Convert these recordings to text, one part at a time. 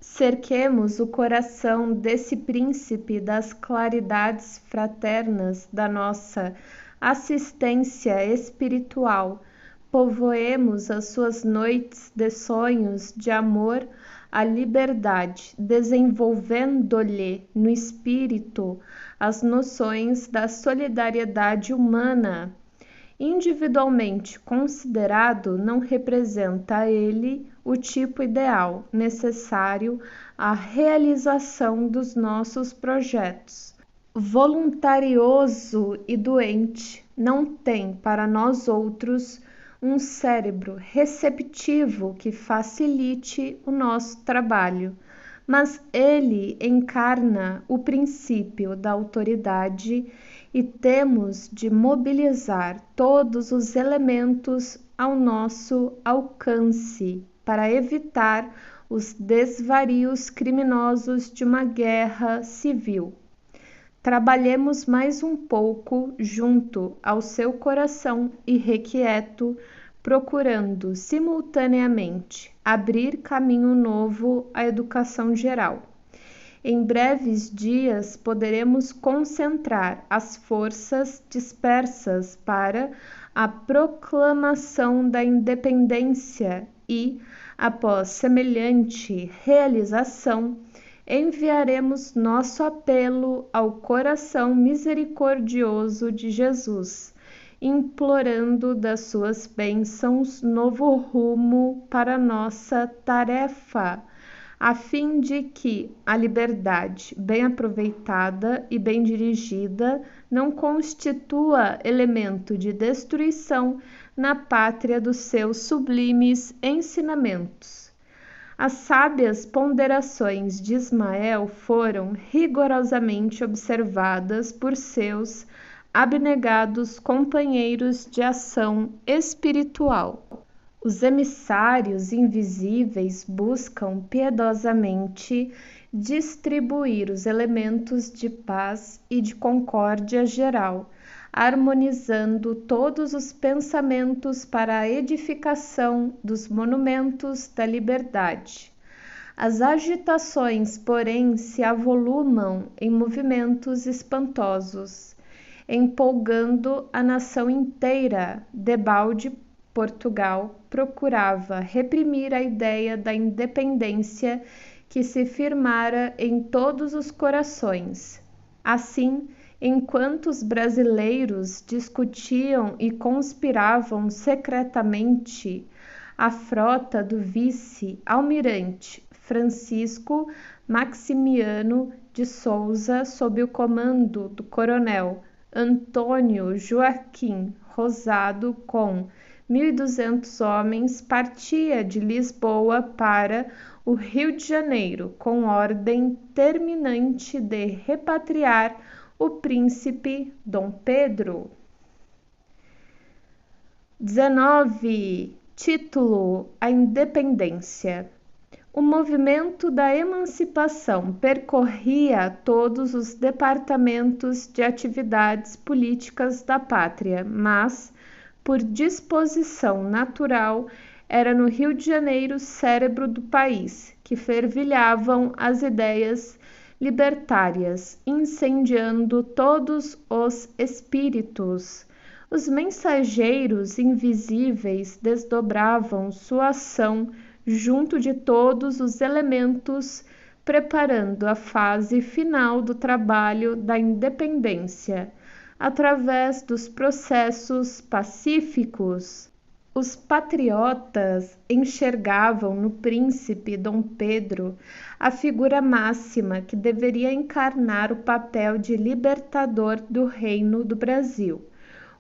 Cerquemos o coração desse príncipe das claridades fraternas da nossa assistência espiritual. Povoemos as suas noites de sonhos de amor à liberdade, desenvolvendo-lhe no espírito as noções da solidariedade humana. Individualmente considerado, não representa ele o tipo ideal necessário à realização dos nossos projetos. Voluntarioso e doente, não tem para nós outros um cérebro receptivo que facilite o nosso trabalho, mas ele encarna o princípio da autoridade e temos de mobilizar todos os elementos ao nosso alcance para evitar os desvarios criminosos de uma guerra civil. Trabalhemos mais um pouco junto ao seu coração irrequieto, procurando simultaneamente abrir caminho novo à educação geral. Em breves dias poderemos concentrar as forças dispersas para a proclamação da independência e, após semelhante realização, enviaremos nosso apelo ao coração misericordioso de Jesus, implorando das suas bênçãos novo rumo para nossa tarefa, a fim de que a liberdade, bem aproveitada e bem dirigida, não constitua elemento de destruição na pátria dos seus sublimes ensinamentos. As sábias ponderações de Ismael foram rigorosamente observadas por seus abnegados companheiros de ação espiritual. Os emissários invisíveis buscam piedosamente distribuir os elementos de paz e de concórdia geral, harmonizando todos os pensamentos para a edificação dos monumentos da liberdade. As agitações, porém, se avolumam em movimentos espantosos, empolgando a nação inteira. Debalde, Portugal procurava reprimir a ideia da independência que se firmara em todos os corações. Assim, enquanto os brasileiros discutiam e conspiravam secretamente, a frota do vice-almirante Francisco Maximiano de Souza, sob o comando do coronel Antônio Joaquim Rosado, com 1.200 homens, partia de Lisboa para o Rio de Janeiro, com ordem terminante de repatriar o príncipe Dom Pedro. 19. Título: A Independência. O movimento da emancipação percorria todos os departamentos de atividades políticas da pátria, mas, por disposição natural, era no Rio de Janeiro, cérebro do país, que fervilhavam as ideias libertárias, incendiando todos os espíritos. Os mensageiros invisíveis desdobravam sua ação junto de todos os elementos, preparando a fase final do trabalho da independência, através dos processos pacíficos. Os patriotas enxergavam no príncipe Dom Pedro a figura máxima que deveria encarnar o papel de libertador do Reino do Brasil.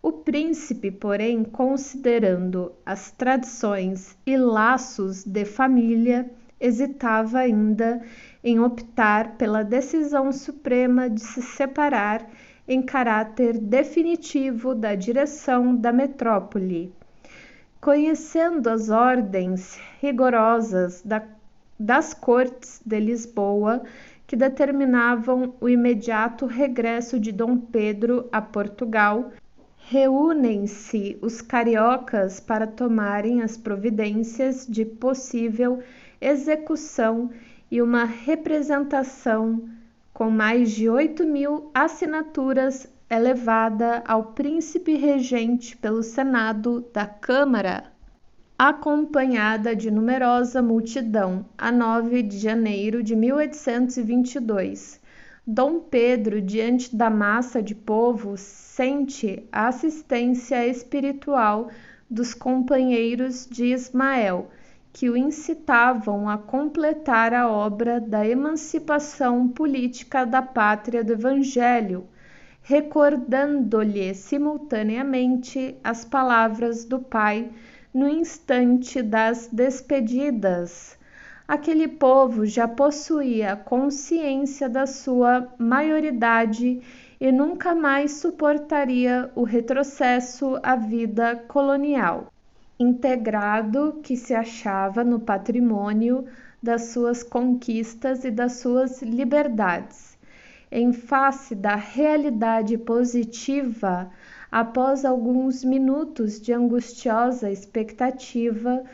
O príncipe, porém, considerando as tradições e laços de família, hesitava ainda em optar pela decisão suprema de se separar em caráter definitivo da direção da metrópole. Conhecendo as ordens rigorosas das cortes de Lisboa, que determinavam o imediato regresso de Dom Pedro a Portugal, reúnem-se os cariocas para tomarem as providências de possível execução e uma representação com mais de 8.000 assinaturas é levada ao príncipe regente pelo Senado da Câmara, acompanhada de numerosa multidão, a 9 de janeiro de 1822. Dom Pedro, diante da massa de povo, sente a assistência espiritual dos companheiros de Ismael, que o incitavam a completar a obra da emancipação política da pátria do Evangelho, recordando-lhe simultaneamente as palavras do Pai no instante das despedidas. Aquele povo já possuía consciência da sua maioridade e nunca mais suportaria o retrocesso à vida colonial, integrado que se achava no patrimônio das suas conquistas e das suas liberdades. Em face da realidade positiva, após alguns minutos de angustiosa expectativa,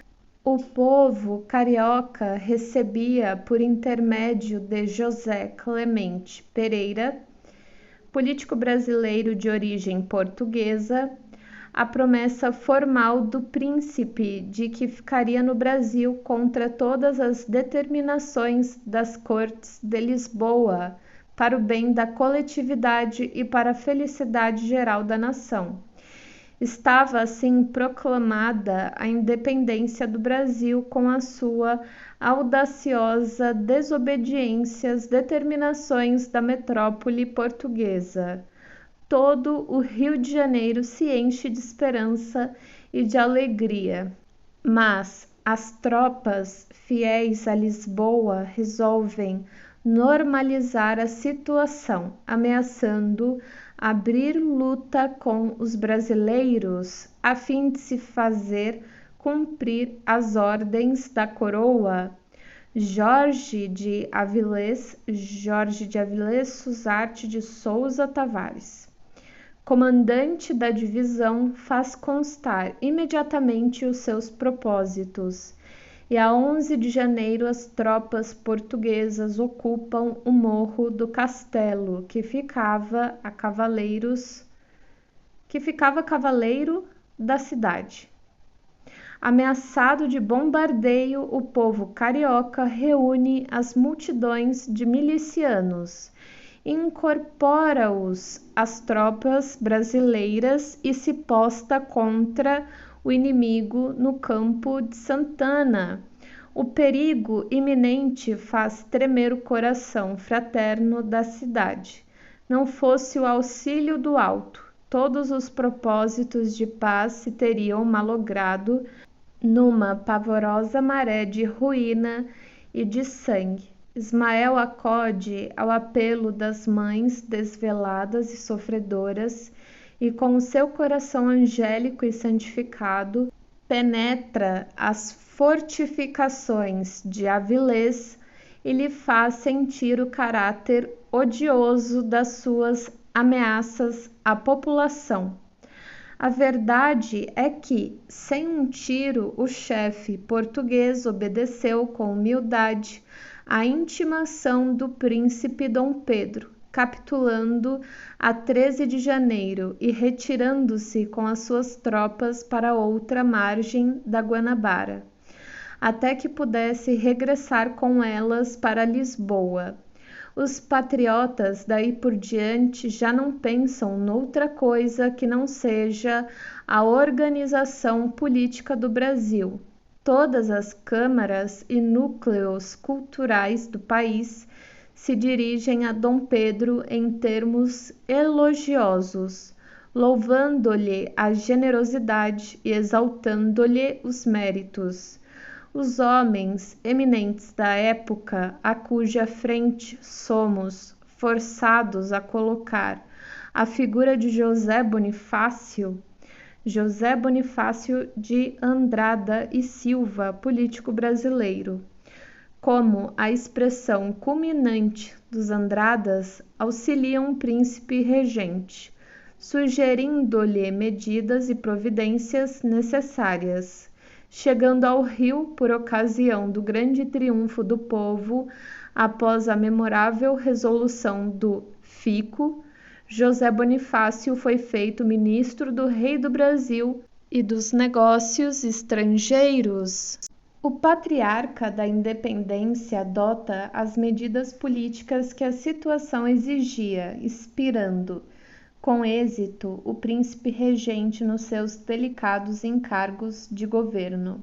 o povo carioca recebia, por intermédio de José Clemente Pereira, político brasileiro de origem portuguesa, a promessa formal do príncipe de que ficaria no Brasil contra todas as determinações das Cortes de Lisboa, para o bem da coletividade e para a felicidade geral da nação. Estava assim proclamada a independência do Brasil com a sua audaciosa desobediência às determinações da metrópole portuguesa. Todo o Rio de Janeiro se enche de esperança e de alegria. Mas as tropas fiéis a Lisboa resolvem normalizar a situação, ameaçando abrir luta com os brasileiros a fim de se fazer cumprir as ordens da coroa. Jorge de Avilés Susarte de Souza Tavares, comandante da divisão, faz constar imediatamente os seus propósitos, e a 11 de janeiro as tropas portuguesas ocupam o morro do Castelo, que ficava a cavaleiro da cidade. Ameaçado de bombardeio, o povo carioca reúne as multidões de milicianos, incorpora-os às tropas brasileiras e se posta contra o inimigo no campo de Santana. O perigo iminente faz tremer o coração fraterno da cidade. Não fosse o auxílio do alto, todos os propósitos de paz se teriam malogrado numa pavorosa maré de ruína e de sangue. Ismael acode ao apelo das mães desveladas e sofredoras, e com o seu coração angélico e santificado, penetra as fortificações de Avilés e lhe faz sentir o caráter odioso das suas ameaças à população. A verdade é que, sem um tiro, o chefe português obedeceu com humildade à intimação do príncipe Dom Pedro, capitulando a 13 de janeiro e retirando-se com as suas tropas para outra margem da Guanabara, até que pudesse regressar com elas para Lisboa. Os patriotas daí por diante já não pensam noutra coisa que não seja a organização política do Brasil. Todas as câmaras e núcleos culturais do país se dirigem a Dom Pedro em termos elogiosos, louvando-lhe a generosidade e exaltando-lhe os méritos. Os homens eminentes da época, a cuja frente somos forçados a colocar a figura de José Bonifácio de Andrada e Silva, político brasileiro, como a expressão culminante dos Andradas, auxiliam o príncipe regente, sugerindo-lhe medidas e providências necessárias. chegando ao Rio por ocasião do grande triunfo do povo após a memorável resolução do Fico, José Bonifácio foi feito ministro do rei do Brasil e dos negócios estrangeiros. O patriarca da independência adota as medidas políticas que a situação exigia, inspirando, com êxito, o príncipe regente nos seus delicados encargos de governo.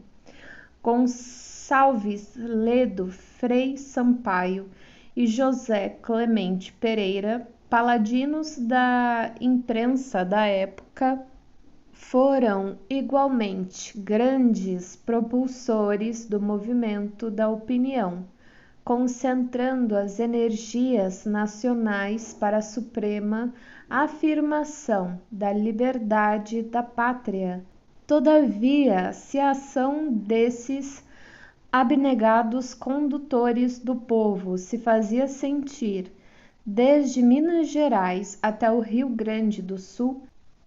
Gonçalves Ledo Frei Sampaio e José Clemente Pereira, paladinos da imprensa da época, foram igualmente grandes propulsores do movimento da opinião, concentrando as energias nacionais para a suprema afirmação da liberdade da pátria. Todavia, se a ação desses abnegados condutores do povo se fazia sentir desde Minas Gerais até o Rio Grande do Sul,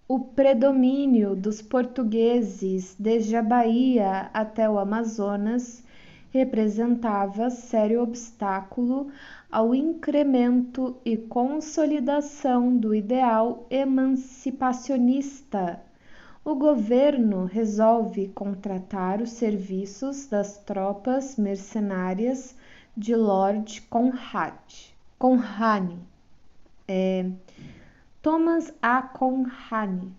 o predomínio dos portugueses desde a Bahia até o Amazonas representava sério obstáculo ao incremento e consolidação do ideal emancipacionista. O governo resolve contratar os serviços das tropas mercenárias de Lord Conrani, Thomas A. Conrani,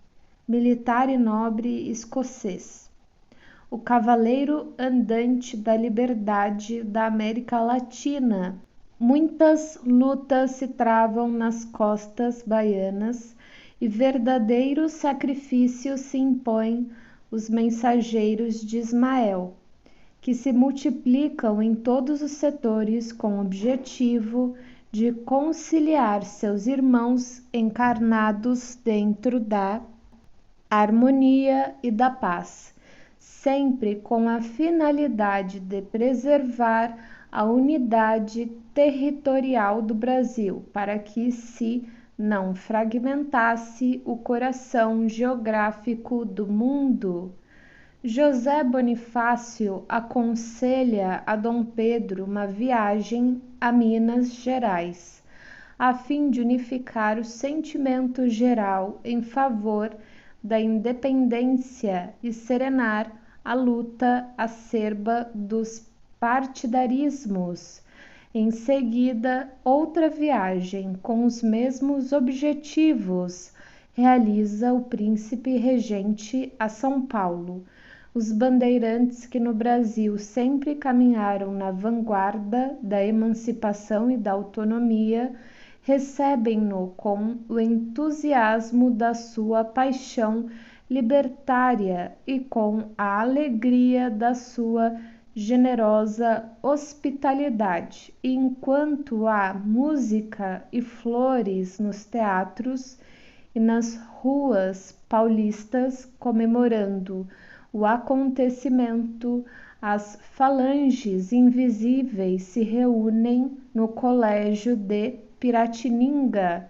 militar e nobre escocês, o cavaleiro andante da liberdade da América Latina. Muitas lutas se travam nas costas baianas e verdadeiros sacrifícios se impõem os mensageiros de Ismael, que se multiplicam em todos os setores com o objetivo de conciliar seus irmãos encarnados dentro da harmonia e da paz, sempre com a finalidade de preservar a unidade territorial do Brasil, para que se não fragmentasse o coração geográfico do mundo. José Bonifácio aconselha a Dom Pedro uma viagem a Minas Gerais, a fim de unificar o sentimento geral em favor da independência e serenar a luta acerba dos partidarismos. Em seguida, outra viagem com os mesmos objetivos realiza o príncipe regente a São Paulo. Os bandeirantes que no Brasil sempre caminharam na vanguarda da emancipação e da autonomia recebem-no com o entusiasmo da sua paixão libertária e com a alegria da sua generosa hospitalidade. E enquanto há música e flores nos teatros e nas ruas paulistas comemorando o acontecimento, as falanges invisíveis se reúnem no colégio de Piratininga.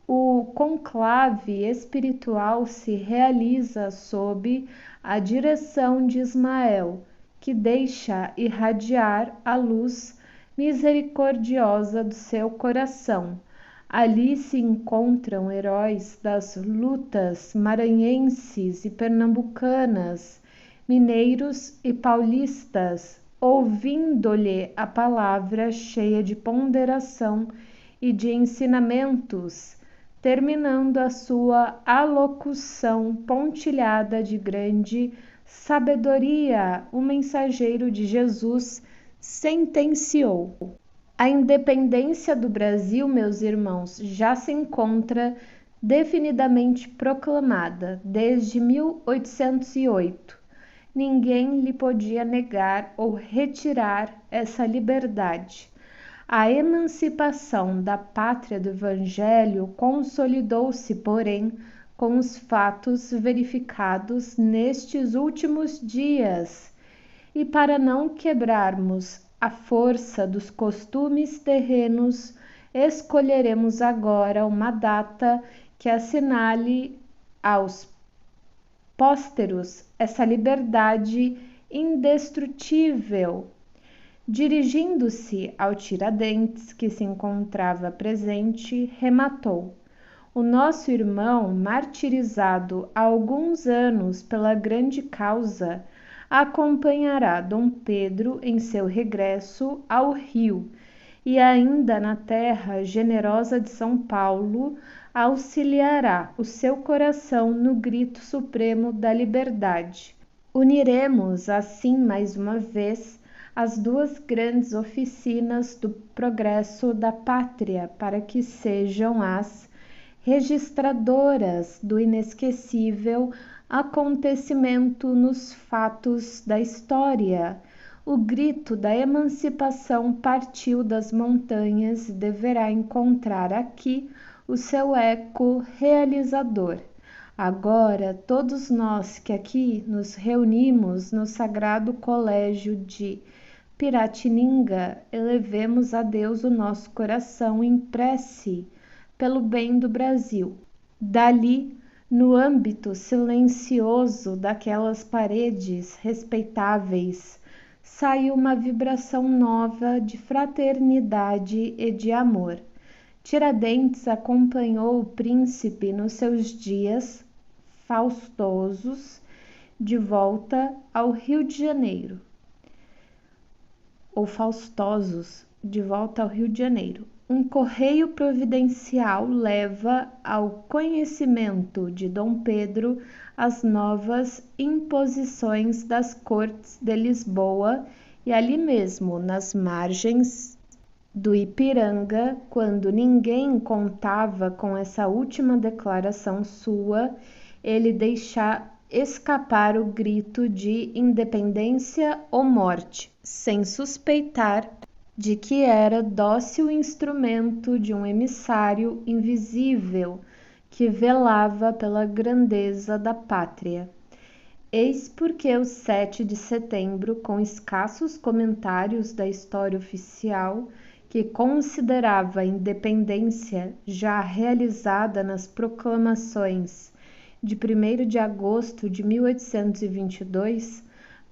O conclave espiritual se realiza sob a direção de Ismael, que deixa irradiar a luz misericordiosa do seu coração. Ali se encontram heróis das lutas maranhenses e pernambucanas, mineiros e paulistas, ouvindo-lhe a palavra cheia de ponderação e de ensinamentos, terminando a sua alocução pontilhada de grande sabedoria, o mensageiro de Jesus sentenciou: a independência do Brasil, meus irmãos, já se encontra definidamente proclamada desde 1808. Ninguém lhe podia negar ou retirar essa liberdade. A emancipação da pátria do Evangelho consolidou-se, porém, com os fatos verificados nestes últimos dias, e para não quebrarmos a força dos costumes terrenos, escolheremos agora uma data que assinale aos pósteros essa liberdade indestrutível. Dirigindo-se ao Tiradentes, que se encontrava presente, rematou: o nosso irmão, martirizado há alguns anos pela grande causa, acompanhará Dom Pedro em seu regresso ao Rio e ainda na terra generosa de São Paulo auxiliará o seu coração no grito supremo da liberdade. Uniremos assim mais uma vez as duas grandes oficinas do progresso da pátria para que sejam as registradoras do inesquecível acontecimento nos fatos da história. O grito da emancipação partiu das montanhas e deverá encontrar aqui o seu eco realizador. Agora, todos nós que aqui nos reunimos no Sagrado Colégio de Piratininga, elevemos a Deus o nosso coração em prece pelo bem do Brasil. Dali, no âmbito silencioso daquelas paredes respeitáveis, saiu uma vibração nova de fraternidade e de amor. Tiradentes acompanhou o príncipe nos seus dias faustosos de volta ao Rio de Janeiro, ou faustosos de volta ao Rio de Janeiro. Um correio providencial leva ao conhecimento de Dom Pedro as novas imposições das cortes de Lisboa e ali mesmo, nas margens do Ipiranga, quando ninguém contava com essa última declaração sua, ele deixa escapar o grito de independência ou morte, sem suspeitar de que era dócil instrumento de um emissário invisível que velava pela grandeza da pátria. Eis porque o 7 de setembro, com escassos comentários da história oficial, que considerava a independência já realizada nas proclamações de 1º de agosto de 1822,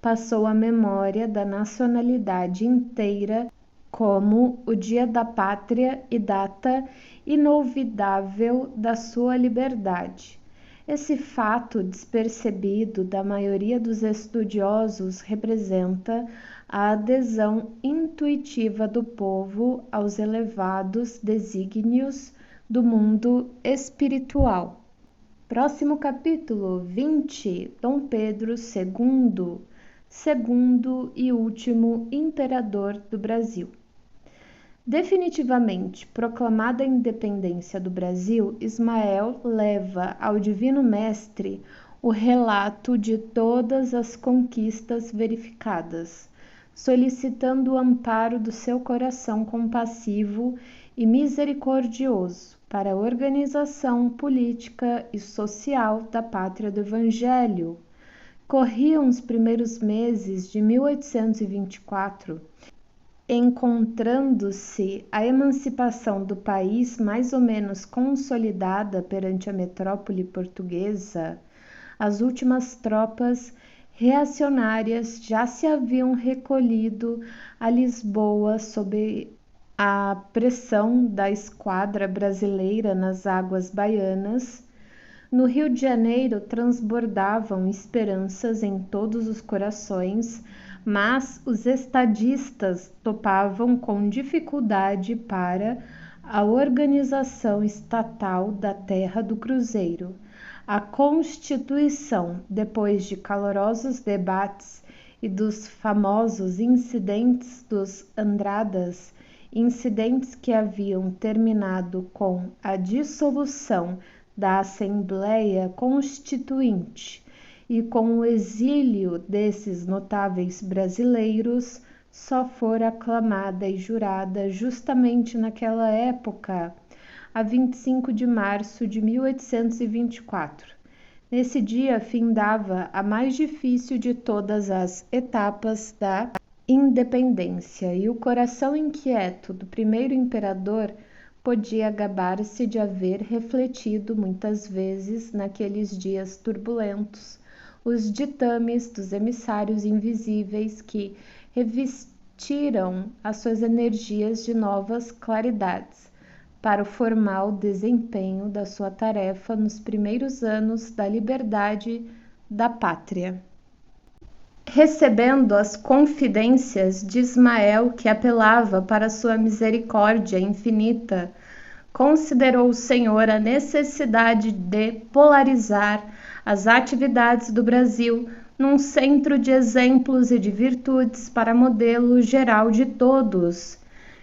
passou à memória da nacionalidade inteira como o Dia da Pátria e data inolvidável da sua liberdade. Esse fato despercebido da maioria dos estudiosos representa a adesão intuitiva do povo aos elevados desígnios do mundo espiritual. Próximo capítulo 20, Dom Pedro II, segundo e último imperador do Brasil. Definitivamente proclamada a independência do Brasil, Ismael leva ao Divino Mestre o relato de todas as conquistas verificadas, solicitando o amparo do seu coração compassivo e misericordioso para a organização política e social da pátria do Evangelho. Corriam os primeiros meses de 1824, encontrando-se a emancipação do país mais ou menos consolidada perante a metrópole portuguesa. As últimas tropas reacionárias já se haviam recolhido a Lisboa sob a pressão da esquadra brasileira nas águas baianas. No Rio de Janeiro transbordavam esperanças em todos os corações, mas os estadistas topavam com dificuldade para a organização estatal da Terra do Cruzeiro. A Constituição, depois de calorosos debates e dos famosos incidentes dos Andradas, incidentes que haviam terminado com a dissolução da Assembleia Constituinte e com o exílio desses notáveis brasileiros, só fora aclamada e jurada justamente naquela época, a 25 de março de 1824. Nesse dia findava a mais difícil de todas as etapas da independência, e o coração inquieto do primeiro imperador podia gabar-se de haver refletido muitas vezes naqueles dias turbulentos os ditames dos emissários invisíveis que revestiram as suas energias de novas claridades para o formal desempenho da sua tarefa nos primeiros anos da liberdade da pátria. Recebendo as confidências de Ismael, que apelava para sua misericórdia infinita, considerou o Senhor a necessidade de polarizar as atividades do Brasil num centro de exemplos e de virtudes para modelo geral de todos.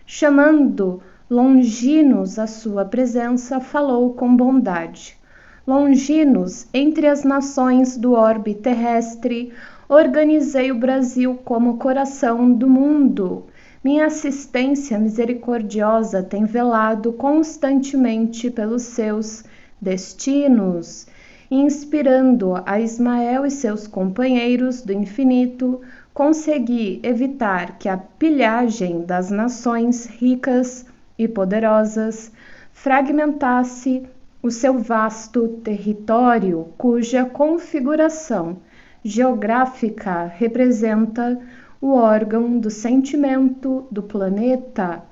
Chamando Longinos à sua presença, falou com bondade. Longinos, entre as nações do orbe terrestre, organizei o Brasil como coração do mundo. Minha assistência misericordiosa tem velado constantemente pelos seus destinos, inspirando a Ismael e seus companheiros do infinito, consegui evitar que a pilhagem das nações ricas e poderosas fragmentasse o seu vasto território, cuja configuração geográfica representa o órgão do sentimento do planeta,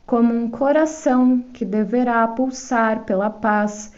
como um coração que deverá pulsar pela paz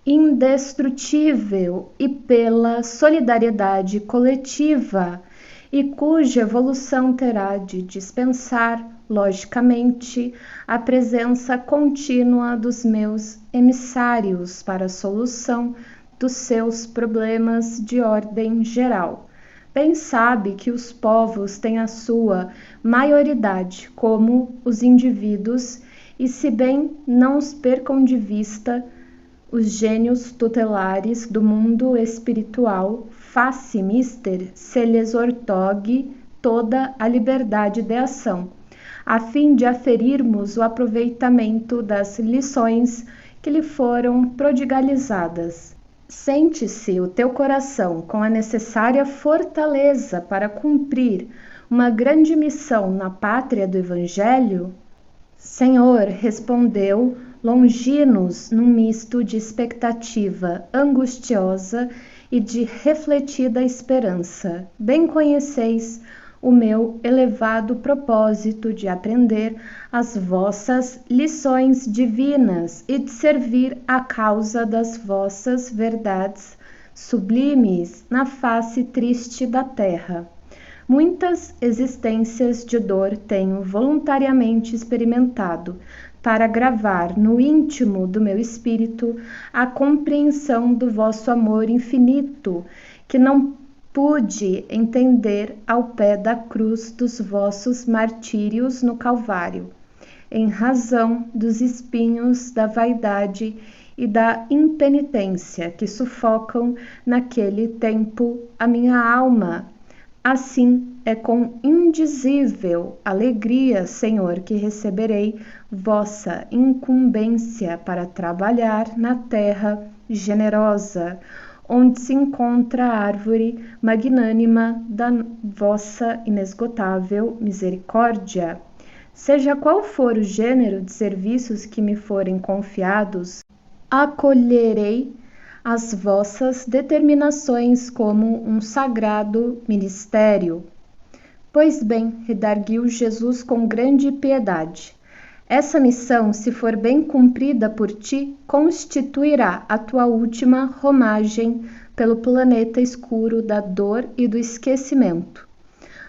indestrutível e pela solidariedade coletiva, e cuja evolução terá de dispensar, logicamente, a presença contínua dos meus emissários para a solução dos seus problemas de ordem geral. Bem sabe que os povos têm a sua maioridade como os indivíduos, e se bem não os percam de vista, os gênios tutelares do mundo espiritual, faça mister se lhes ortogue toda a liberdade de ação, a fim de aferirmos o aproveitamento das lições que lhe foram prodigalizadas. Sente-se o teu coração com a necessária fortaleza para cumprir uma grande missão na pátria do Evangelho? Senhor, respondeu Longinos num misto de expectativa angustiosa e de refletida esperança. Bem conheceis o meu elevado propósito de aprender as vossas lições divinas e de servir à causa das vossas verdades sublimes na face triste da terra. Muitas existências de dor tenho voluntariamente experimentado para gravar no íntimo do meu espírito a compreensão do vosso amor infinito, que não pude entender ao pé da cruz dos vossos martírios no Calvário, em razão dos espinhos da vaidade e da impenitência que sufocam naquele tempo a minha alma. Assim é com indizível alegria, Senhor, que receberei vossa incumbência para trabalhar na terra generosa, onde se encontra a árvore magnânima da vossa inesgotável misericórdia. Seja qual for o gênero de serviços que me forem confiados, acolherei as vossas determinações como um sagrado ministério. Pois bem, redarguiu Jesus com grande piedade, essa missão, se for bem cumprida por ti, constituirá a tua última romagem pelo planeta escuro da dor e do esquecimento.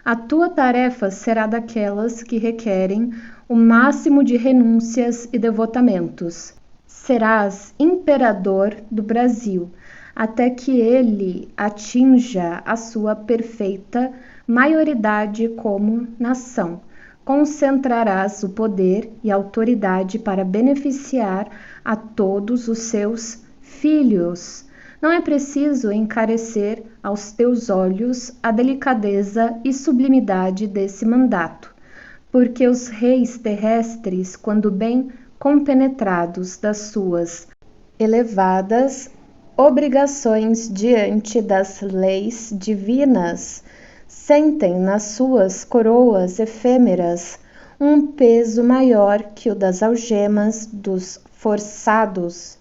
A tua tarefa será daquelas que requerem o máximo de renúncias e devotamentos. Serás imperador do Brasil, até que ele atinja a sua perfeita maioridade como nação. Concentrarás o poder e autoridade para beneficiar a todos os seus filhos. Não é preciso encarecer aos teus olhos a delicadeza e sublimidade desse mandato, porque os reis terrestres, quando bem compenetrados das suas elevadas obrigações diante das leis divinas, sentem nas suas coroas efêmeras um peso maior que o das algemas dos forçados.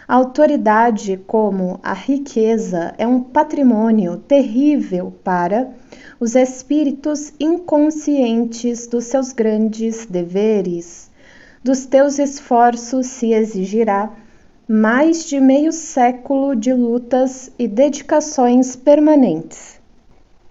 A autoridade, como a riqueza, é um patrimônio terrível para os espíritos inconscientes dos seus grandes deveres. Dos teus esforços se exigirá mais de meio século de lutas e dedicações permanentes.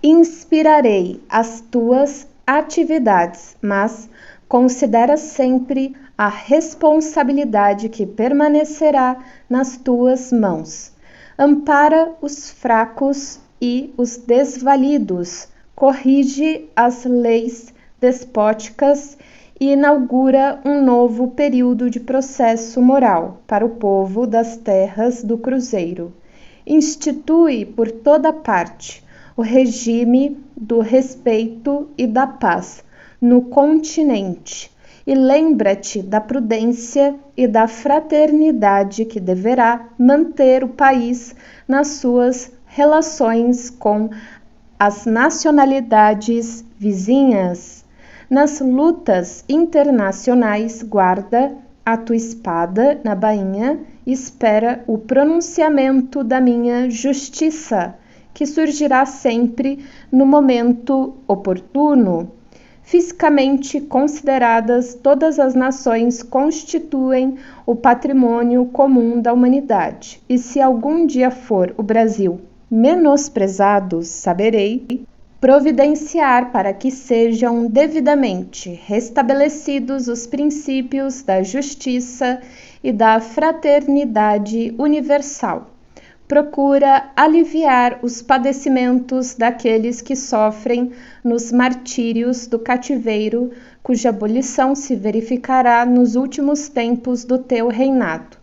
Inspirarei as tuas atividades, mas considera sempre a responsabilidade que permanecerá nas tuas mãos. Ampara os fracos e os desvalidos, corrige as leis despóticas e inaugura um novo período de processo moral para o povo das terras do Cruzeiro. Institui por toda parte o regime do respeito e da paz no continente e lembra-te da prudência e da fraternidade que deverá manter o país nas suas relações com as nacionalidades vizinhas. Nas lutas internacionais, guarda a tua espada na bainha e espera o pronunciamento da minha justiça, que surgirá sempre no momento oportuno. Fisicamente consideradas, todas as nações constituem o patrimônio comum da humanidade, e se algum dia for o Brasil menosprezado, saberei providenciar para que sejam devidamente restabelecidos os princípios da justiça e da fraternidade universal. Procura aliviar os padecimentos daqueles que sofrem nos martírios do cativeiro, cuja abolição se verificará nos últimos tempos do teu reinado.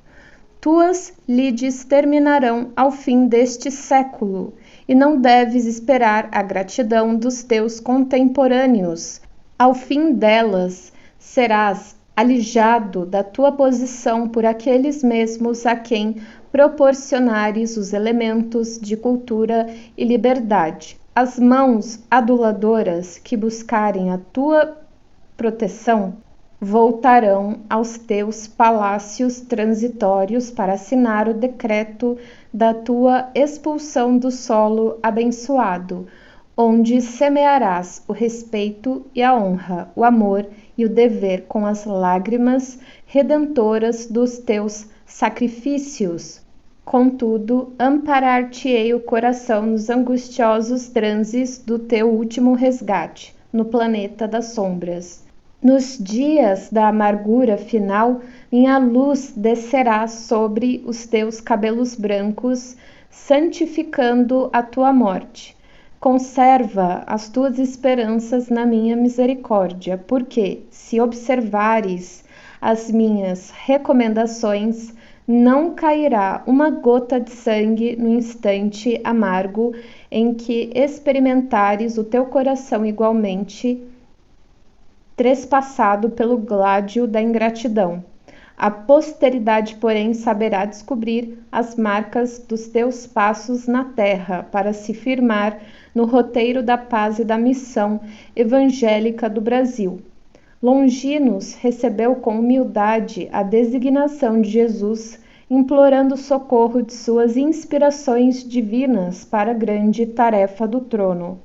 Tuas lides terminarão ao fim deste século, e não deves esperar a gratidão dos teus contemporâneos. Ao fim delas, serás alijado da tua posição por aqueles mesmos a quem proporcionares os elementos de cultura e liberdade. As mãos aduladoras que buscarem a tua proteção voltarão aos teus palácios transitórios para assinar o decreto da tua expulsão do solo abençoado, onde semearás o respeito e a honra, o amor e o dever com as lágrimas redentoras dos teus sacrifícios. Contudo, amparar-te-ei o coração nos angustiosos transes do teu último resgate, no planeta das sombras. Nos dias da amargura final, minha luz descerá sobre os teus cabelos brancos, santificando a tua morte. Conserva as tuas esperanças na minha misericórdia, porque, se observares as minhas recomendações, não cairá uma gota de sangue no instante amargo em que experimentares o teu coração igualmente trespassado pelo gládio da ingratidão. A posteridade, porém, saberá descobrir as marcas dos teus passos na terra para se firmar no roteiro da paz e da missão evangélica do Brasil. Longinos recebeu com humildade a designação de Jesus, implorando socorro de suas inspirações divinas para a grande tarefa do trono.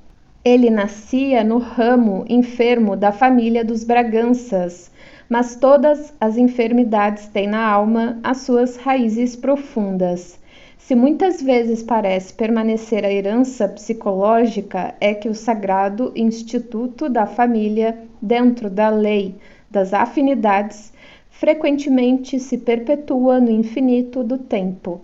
Ele nascia no ramo enfermo da família dos Braganças, mas todas as enfermidades têm na alma as suas raízes profundas. Se muitas vezes parece permanecer a herança psicológica, é que o sagrado instituto da família, dentro da lei das afinidades, frequentemente se perpetua no infinito do tempo.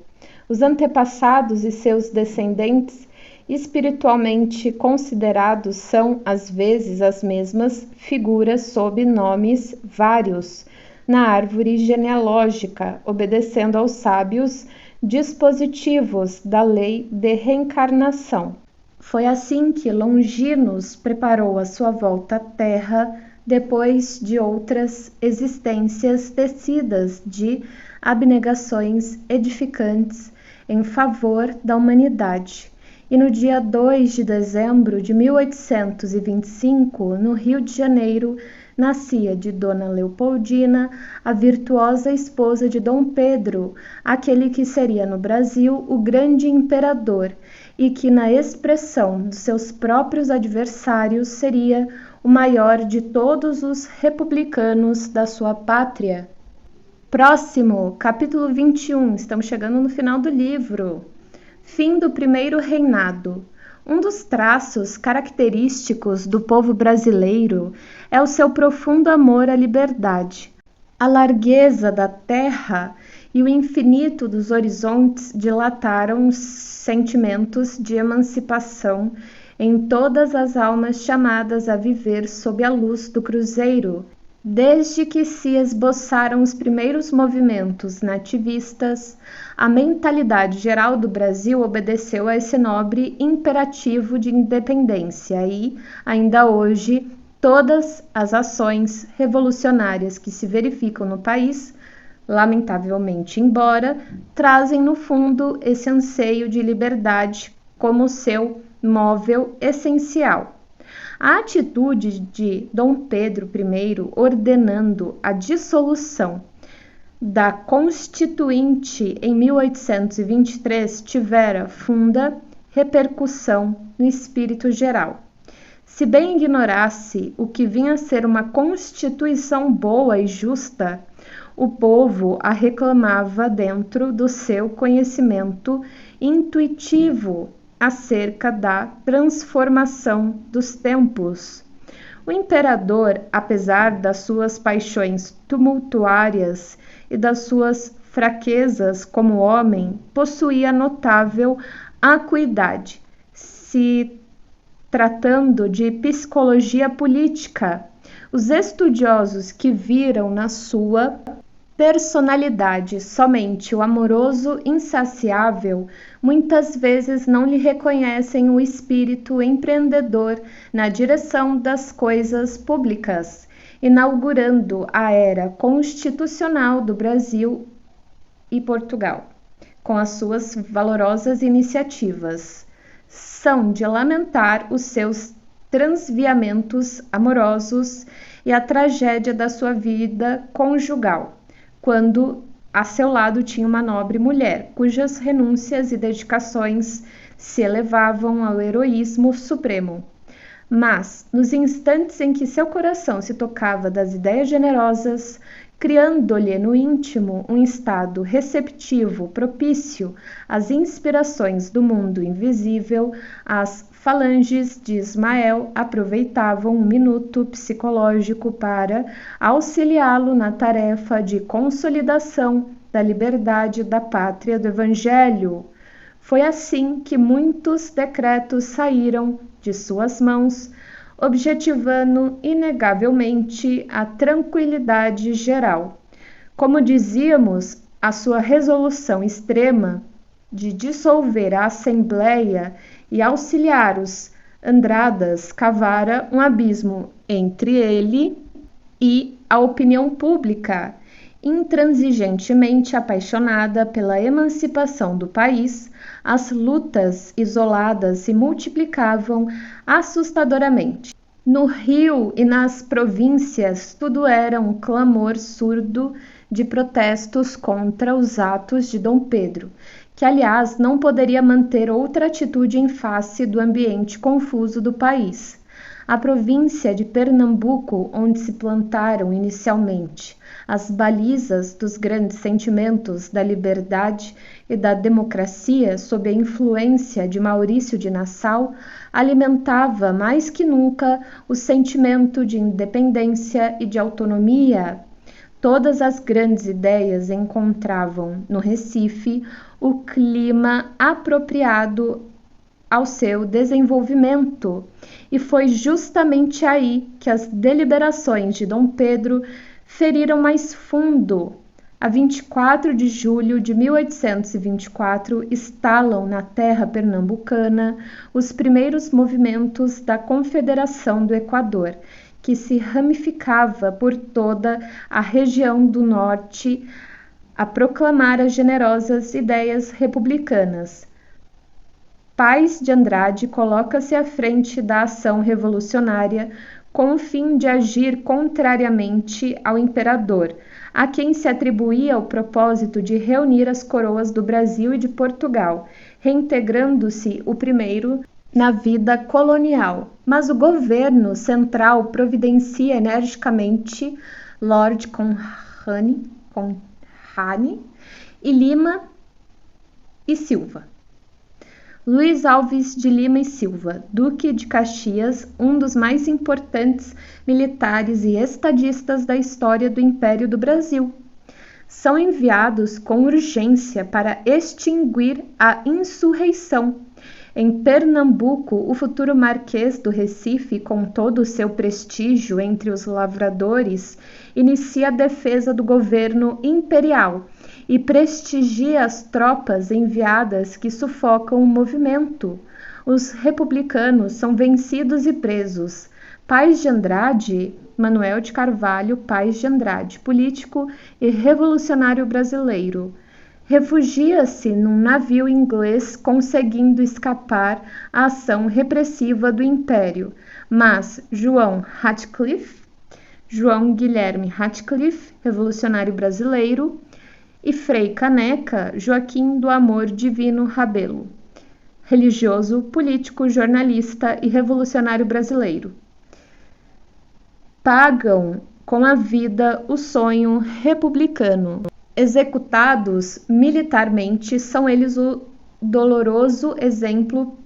Os antepassados e seus descendentes espiritualmente considerados são às vezes as mesmas figuras sob nomes vários na árvore genealógica, obedecendo aos sábios dispositivos da lei de reencarnação. Foi assim que Longinos preparou a sua volta à Terra depois de outras existências tecidas de abnegações edificantes em favor da humanidade. E no dia 2 de dezembro de 1825, no Rio de Janeiro, nascia de Dona Leopoldina, a virtuosa esposa de Dom Pedro, aquele que seria no Brasil o grande imperador e que, na expressão dos seus próprios adversários, seria o maior de todos os republicanos da sua pátria. Próximo, capítulo 21, estamos chegando no final do livro. Fim do primeiro reinado. Um dos traços característicos do povo brasileiro é o seu profundo amor à liberdade. A largueza da terra e o infinito dos horizontes dilataram os sentimentos de emancipação em todas as almas chamadas a viver sob a luz do cruzeiro. Desde que se esboçaram os primeiros movimentos nativistas, a mentalidade geral do Brasil obedeceu a esse nobre imperativo de independência e, ainda hoje, todas as ações revolucionárias que se verificam no país, lamentavelmente embora, trazem no fundo esse anseio de liberdade como seu móvel essencial. A atitude de Dom Pedro I ordenando a dissolução da Constituinte em 1823 tivera funda repercussão no espírito geral. Se bem ignorasse o que vinha a ser uma Constituição boa e justa, o povo a reclamava dentro do seu conhecimento intuitivo acerca da transformação dos tempos. O imperador, apesar das suas paixões tumultuárias e das suas fraquezas como homem, possuía notável acuidade, se tratando de psicologia política. Os estudiosos que viram na sua personalidade somente o amoroso insaciável, muitas vezes não lhe reconhecem o espírito empreendedor na direção das coisas públicas, inaugurando a era constitucional do Brasil e Portugal, com as suas valorosas iniciativas. São de lamentar os seus transviamentos amorosos e a tragédia da sua vida conjugal, quando a seu lado tinha uma nobre mulher, cujas renúncias e dedicações se elevavam ao heroísmo supremo. Mas, nos instantes em que seu coração se tocava das ideias generosas, criando-lhe no íntimo um estado receptivo propício às inspirações do mundo invisível, as falanges de Ismael aproveitavam um minuto psicológico para auxiliá-lo na tarefa de consolidação da liberdade da pátria do Evangelho. Foi assim que muitos decretos saíram de suas mãos, objetivando inegavelmente a tranquilidade geral. Como dizíamos, a sua resolução extrema de dissolver a Assembleia e auxiliar os Andradas cavara um abismo entre ele e a opinião pública, intransigentemente apaixonada pela emancipação do país. As lutas isoladas se multiplicavam assustadoramente. No Rio e nas províncias, tudo era um clamor surdo de protestos contra os atos de Dom Pedro, que, aliás, não poderia manter outra atitude em face do ambiente confuso do país. A província de Pernambuco, onde se plantaram inicialmente as balizas dos grandes sentimentos da liberdade e da democracia sob a influência de Maurício de Nassau, alimentava mais que nunca o sentimento de independência e de autonomia. Todas as grandes ideias encontravam no Recife o clima apropriado ao seu desenvolvimento, e foi justamente aí que as deliberações de Dom Pedro feriram mais fundo. A 24 de julho de 1824, estalam na terra pernambucana os primeiros movimentos da Confederação do Equador, que se ramificava por toda a região do norte a proclamar as generosas ideias republicanas. Paes de Andrade coloca-se à frente da ação revolucionária com o fim de agir contrariamente ao imperador, a quem se atribuía o propósito de reunir as coroas do Brasil e de Portugal, reintegrando-se o primeiro na vida colonial. Mas o governo central providencia energicamente Lord Conrani e Lima e Silva. Luís Alves de Lima e Silva, Duque de Caxias, um dos mais importantes militares e estadistas da história do Império do Brasil, são enviados com urgência para extinguir a insurreição. Em Pernambuco, o futuro Marquês do Recife, com todo o seu prestígio entre os lavradores, inicia a defesa do governo imperial e prestigia as tropas enviadas que sufocam o movimento. Os republicanos são vencidos e presos. Paes de Andrade, Manuel de Carvalho Paes de Andrade, político e revolucionário brasileiro, refugia-se num navio inglês, conseguindo escapar à ação repressiva do Império. Mas João Guilherme Ratcliffe, revolucionário brasileiro, e Frei Caneca Joaquim do Amor Divino Rabelo, religioso, político, jornalista e revolucionário brasileiro, pagam com a vida o sonho republicano. Executados militarmente, são eles o doloroso exemplo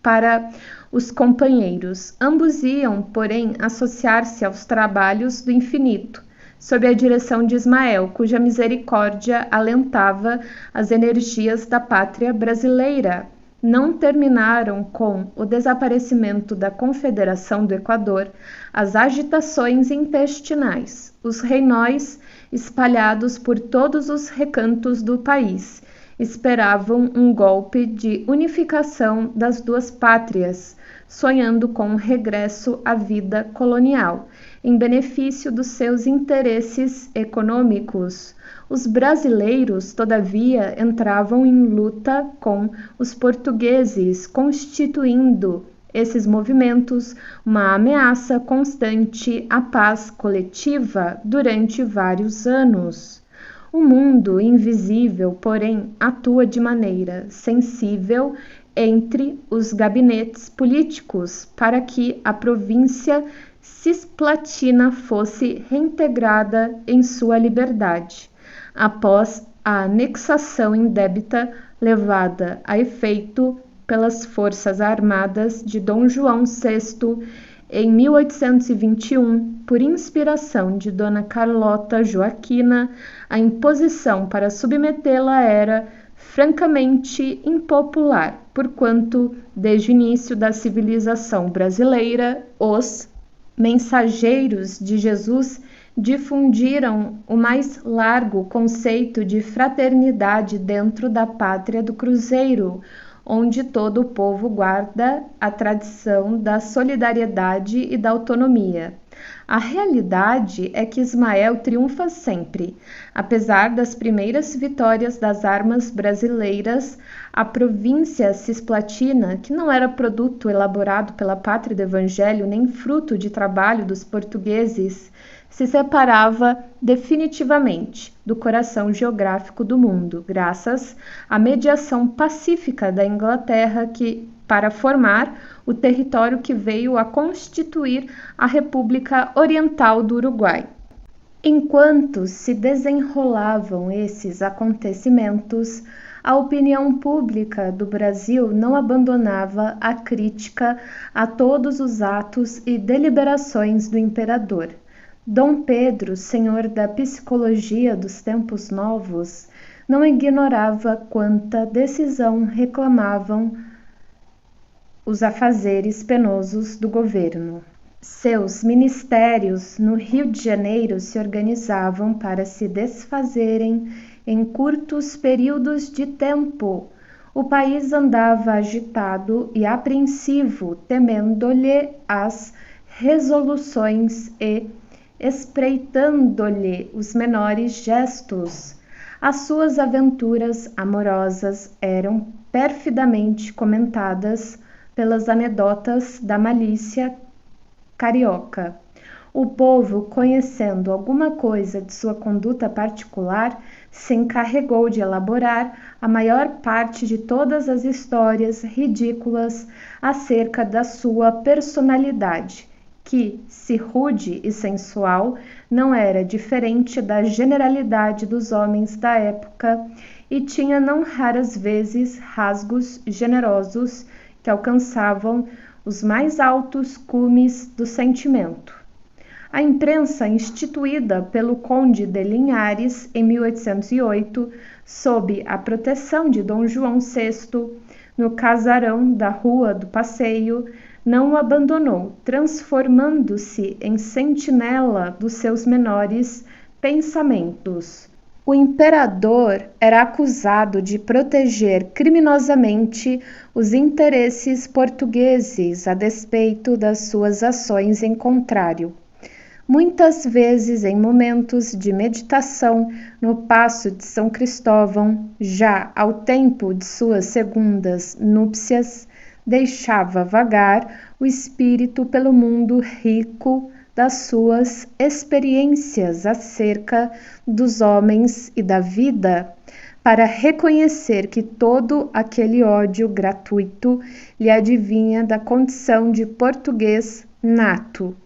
para os companheiros. Ambos iam, porém, associar-se aos trabalhos do infinito, sob a direção de Ismael, cuja misericórdia alentava as energias da pátria brasileira. Não terminaram com o desaparecimento da Confederação do Equador as agitações intestinais, os reinóis espalhados por todos os recantos do país esperavam um golpe de unificação das duas pátrias, sonhando com o regresso à vida colonial, em benefício dos seus interesses econômicos. Os brasileiros, todavia, entravam em luta com os portugueses, constituindo esses movimentos uma ameaça constante à paz coletiva durante vários anos. O mundo invisível, porém, atua de maneira sensível entre os gabinetes políticos para que a província cisplatina fosse reintegrada em sua liberdade. Após a anexação indébita levada a efeito pelas Forças Armadas de Dom João VI em 1821, por inspiração de Dona Carlota Joaquina, a imposição para submetê-la era francamente impopular, porquanto, desde o início da civilização brasileira, os mensageiros de Jesus difundiram o mais largo conceito de fraternidade dentro da pátria do cruzeiro, onde todo o povo guarda a tradição da solidariedade e da autonomia. A realidade é que Ismael triunfa sempre. Apesar das primeiras vitórias das armas brasileiras, a província cisplatina, que não era produto elaborado pela pátria do Evangelho nem fruto de trabalho dos portugueses, se separava definitivamente do coração geográfico do mundo, graças à mediação pacífica da Inglaterra para formar o território que veio a constituir a República Oriental do Uruguai. Enquanto se desenrolavam esses acontecimentos, a opinião pública do Brasil não abandonava a crítica a todos os atos e deliberações do imperador. Dom Pedro, senhor da psicologia dos tempos novos, não ignorava quanta decisão reclamavam os afazeres penosos do governo. Seus ministérios no Rio de Janeiro se organizavam para se desfazerem em curtos períodos de tempo. O país andava agitado e apreensivo, temendo-lhe as resoluções e espreitando-lhe os menores gestos. As suas aventuras amorosas eram perfidamente comentadas pelas anedotas da malícia carioca. O povo, conhecendo alguma coisa de sua conduta particular, se encarregou de elaborar a maior parte de todas as histórias ridículas acerca da sua personalidade, que, se rude e sensual, não era diferente da generalidade dos homens da época e tinha não raras vezes rasgos generosos que alcançavam os mais altos cumes do sentimento. A imprensa, instituída pelo Conde de Linhares em 1808, sob a proteção de Dom João VI, no casarão da Rua do Passeio, não o abandonou, transformando-se em sentinela dos seus menores pensamentos. O imperador era acusado de proteger criminosamente os interesses portugueses a despeito das suas ações em contrário. Muitas vezes, em momentos de meditação no Paço de São Cristóvão, já ao tempo de suas segundas núpcias, deixava vagar o espírito pelo mundo rico das suas experiências acerca dos homens e da vida, para reconhecer que todo aquele ódio gratuito lhe adivinha da condição de português nato.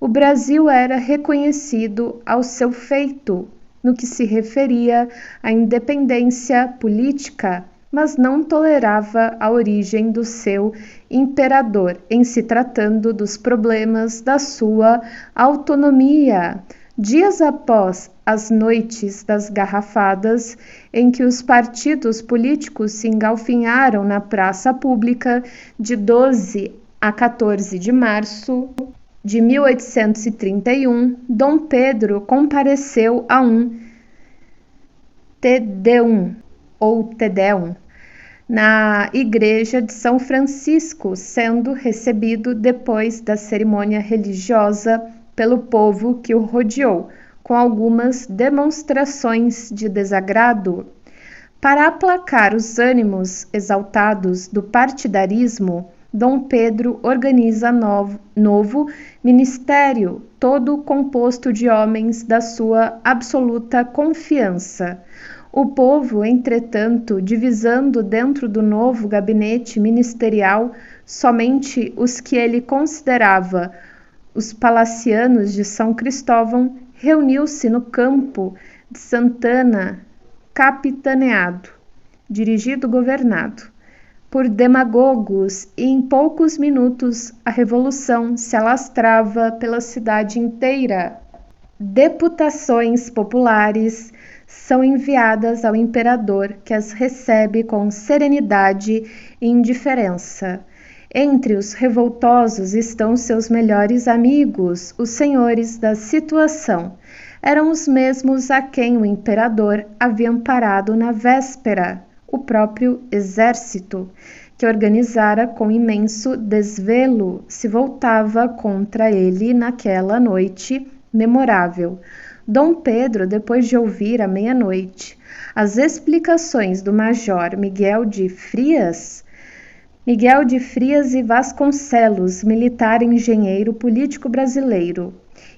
O Brasil era reconhecido ao seu feito no que se referia à independência política, mas não tolerava a origem do seu imperador em se tratando dos problemas da sua autonomia. Dias após as noites das garrafadas, em que os partidos políticos se engalfinharam na praça pública de 12 a 14 de março de 1831, Dom Pedro compareceu a um Te Deum, ou Tedeum, na igreja de São Francisco, sendo recebido depois da cerimônia religiosa pelo povo que o rodeou, com algumas demonstrações de desagrado. Para aplacar os ânimos exaltados do partidarismo, Dom Pedro organiza novo ministério, todo composto de homens da sua absoluta confiança. O povo, entretanto, divisando dentro do novo gabinete ministerial somente os que ele considerava os palacianos de São Cristóvão, reuniu-se no campo de Santana, capitaneado, governado por demagogos, e em poucos minutos a revolução se alastrava pela cidade inteira. Deputações populares são enviadas ao imperador, que as recebe com serenidade e indiferença. Entre os revoltosos estão seus melhores amigos, os senhores da situação. Eram os mesmos a quem o imperador havia amparado na véspera, o próprio exército, que organizara com imenso desvelo, se voltava contra ele naquela noite memorável. Dom Pedro, depois de ouvir à meia-noite as explicações do major Miguel de Frias e Vasconcelos, militar engenheiro político brasileiro,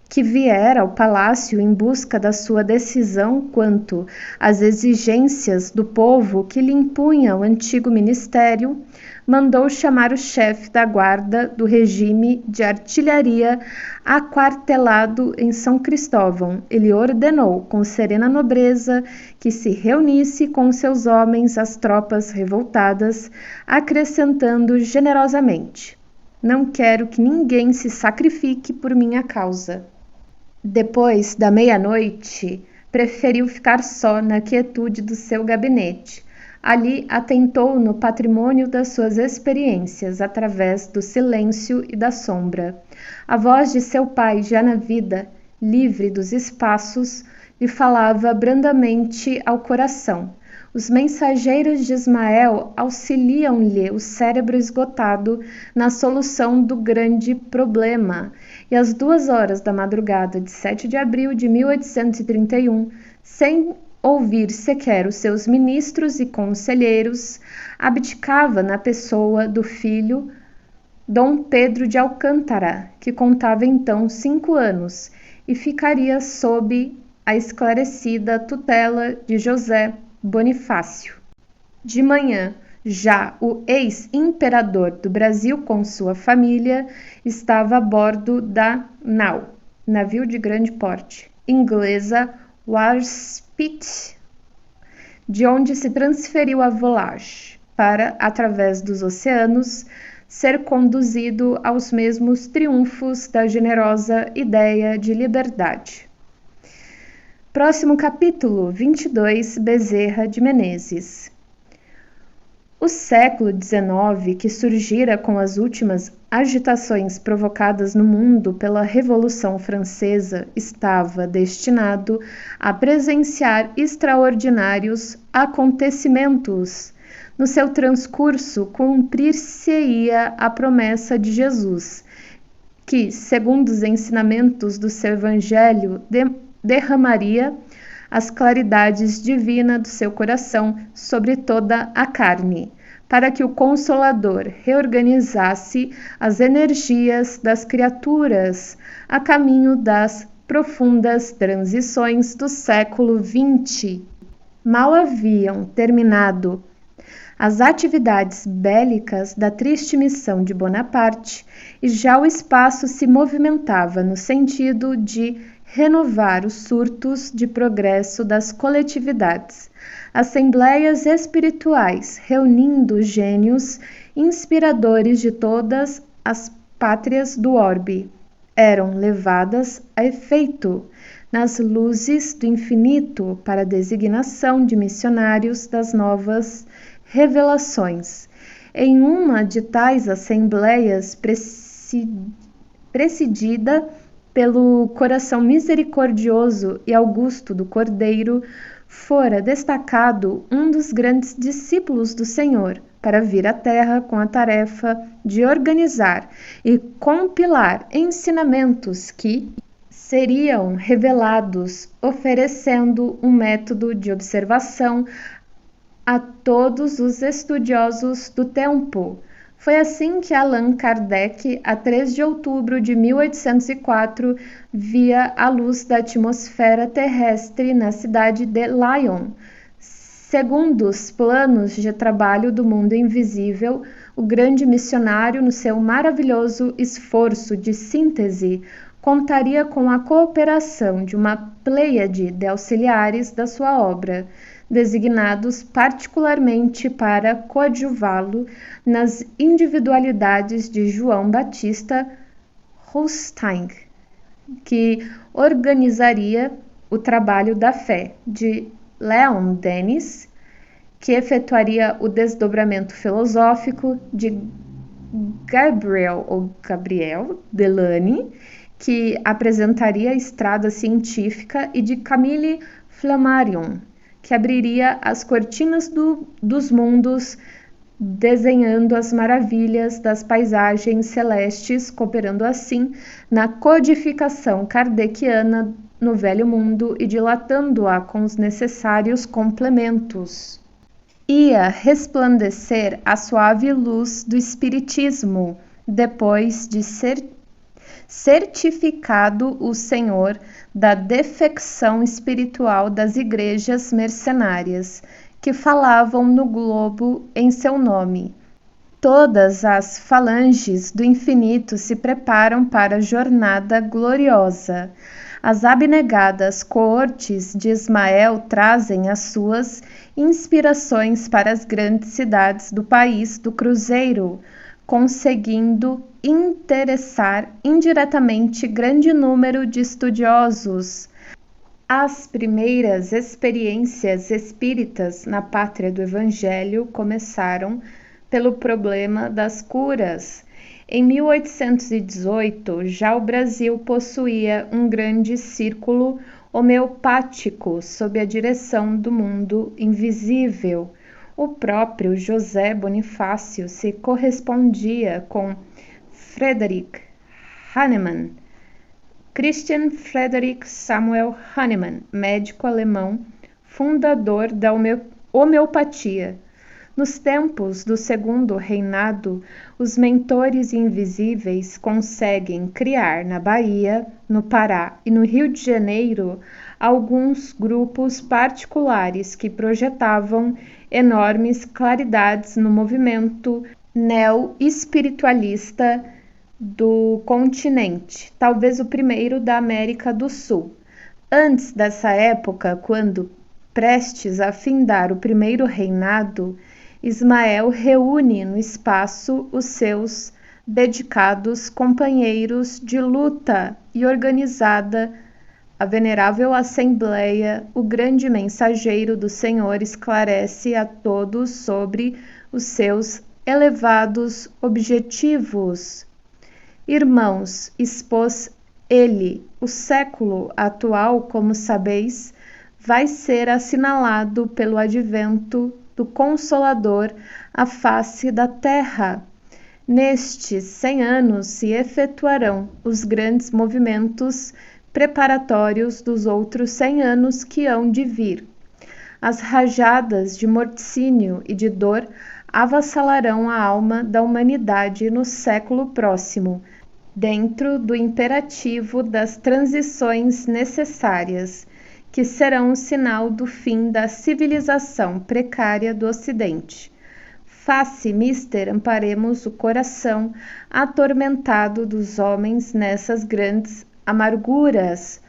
que viera ao palácio em busca da sua decisão quanto às exigências do povo que lhe impunha o antigo ministério, mandou chamar o chefe da guarda do regime de artilharia aquartelado em São Cristóvão. Ele ordenou com serena nobreza que se reunisse com seus homens as tropas revoltadas, acrescentando generosamente: "Não quero que ninguém se sacrifique por minha causa." Depois da meia-noite, preferiu ficar só na quietude do seu gabinete. Ali atentou no patrimônio das suas experiências, através do silêncio e da sombra. A voz de seu pai, já na vida, livre dos espaços, lhe falava brandamente ao coração. Os mensageiros de Ismael auxiliam-lhe o cérebro esgotado na solução do grande problema, e às 2h da madrugada de 7 de abril de 1831, sem ouvir sequer os seus ministros e conselheiros, abdicava na pessoa do filho Dom Pedro de Alcântara, que contava então 5 anos, e ficaria sob a esclarecida tutela de José Bonifácio. De manhã, já o ex-imperador do Brasil com sua família estava a bordo da nau, navio de grande porte, inglesa Warspite, de onde se transferiu a volagem, para, através dos oceanos, ser conduzido aos mesmos triunfos da generosa ideia de liberdade. Próximo capítulo, 22, Bezerra de Menezes. O século XIX, que surgira com as últimas agitações provocadas no mundo pela Revolução Francesa, estava destinado a presenciar extraordinários acontecimentos. No seu transcurso, cumprir-se-ia a promessa de Jesus, que, segundo os ensinamentos do seu Evangelho, derramaria as claridades divinas do seu coração sobre toda a carne, para que o Consolador reorganizasse as energias das criaturas a caminho das profundas transições do século XX. Mal haviam terminado as atividades bélicas da triste missão de Bonaparte e já o espaço se movimentava no sentido de renovar os surtos de progresso das coletividades, assembleias espirituais reunindo gênios inspiradores de todas as pátrias do orbe, eram levadas a efeito nas luzes do infinito para a designação de missionários das novas revelações. Em uma de tais assembleias presidida pelo coração misericordioso e augusto do Cordeiro, fora destacado um dos grandes discípulos do Senhor, para vir à Terra com a tarefa de organizar e compilar ensinamentos que seriam revelados, oferecendo um método de observação a todos os estudiosos do tempo. Foi assim que Allan Kardec, a 3 de outubro de 1804, via a luz da atmosfera terrestre na cidade de Lyon. Segundo os planos de trabalho do mundo invisível, o grande missionário, no seu maravilhoso esforço de síntese, contaria com a cooperação de uma pleiade de auxiliares da sua obra, designados particularmente para coadjuvá-lo nas individualidades de João Batista Rothschild, que organizaria o trabalho da fé, de Leon Denis, que efetuaria o desdobramento filosófico, de Gabriel Delany, que apresentaria a estrada científica, e de Camille Flammarion, que abriria as cortinas dos mundos, desenhando as maravilhas das paisagens celestes, cooperando assim na codificação kardeciana no velho mundo e dilatando-a com os necessários complementos. Ia resplandecer a suave luz do Espiritismo, depois de ser certificado o Senhor da defecção espiritual das igrejas mercenárias, que falavam no globo em seu nome. Todas as falanges do infinito se preparam para a jornada gloriosa. As abnegadas coortes de Ismael trazem as suas inspirações para as grandes cidades do país do Cruzeiro, conseguindo interessar indiretamente grande número de estudiosos. As primeiras experiências espíritas na pátria do Evangelho começaram pelo problema das curas. Em 1818, já o Brasil possuía um grande círculo homeopático sob a direção do mundo invisível. O próprio José Bonifácio se correspondia com Friedrich Hahnemann, Christian Friedrich Samuel Hahnemann, médico alemão, fundador da homeopatia. Nos tempos do segundo reinado, os mentores invisíveis conseguem criar na Bahia, no Pará e no Rio de Janeiro alguns grupos particulares que projetavam enormes claridades no movimento neo-espiritualista do continente, talvez o primeiro da América do Sul. Antes dessa época, quando prestes a findar o primeiro reinado, Ismael reúne no espaço os seus dedicados companheiros de luta e organizada a venerável assembleia, o grande mensageiro do Senhor esclarece a todos sobre os seus elevados objetivos. Irmãos, expôs ele, o século atual, como sabeis, vai ser assinalado pelo advento do Consolador à face da terra. Nestes 100 anos se efetuarão os grandes movimentos preparatórios dos outros 100 anos que hão de vir. As rajadas de morticínio e de dor avassalarão a alma da humanidade no século próximo, dentro do imperativo das transições necessárias, que serão o sinal do fim da civilização precária do Ocidente. Faça, mister, amparemos o coração atormentado dos homens nessas grandes amarguras,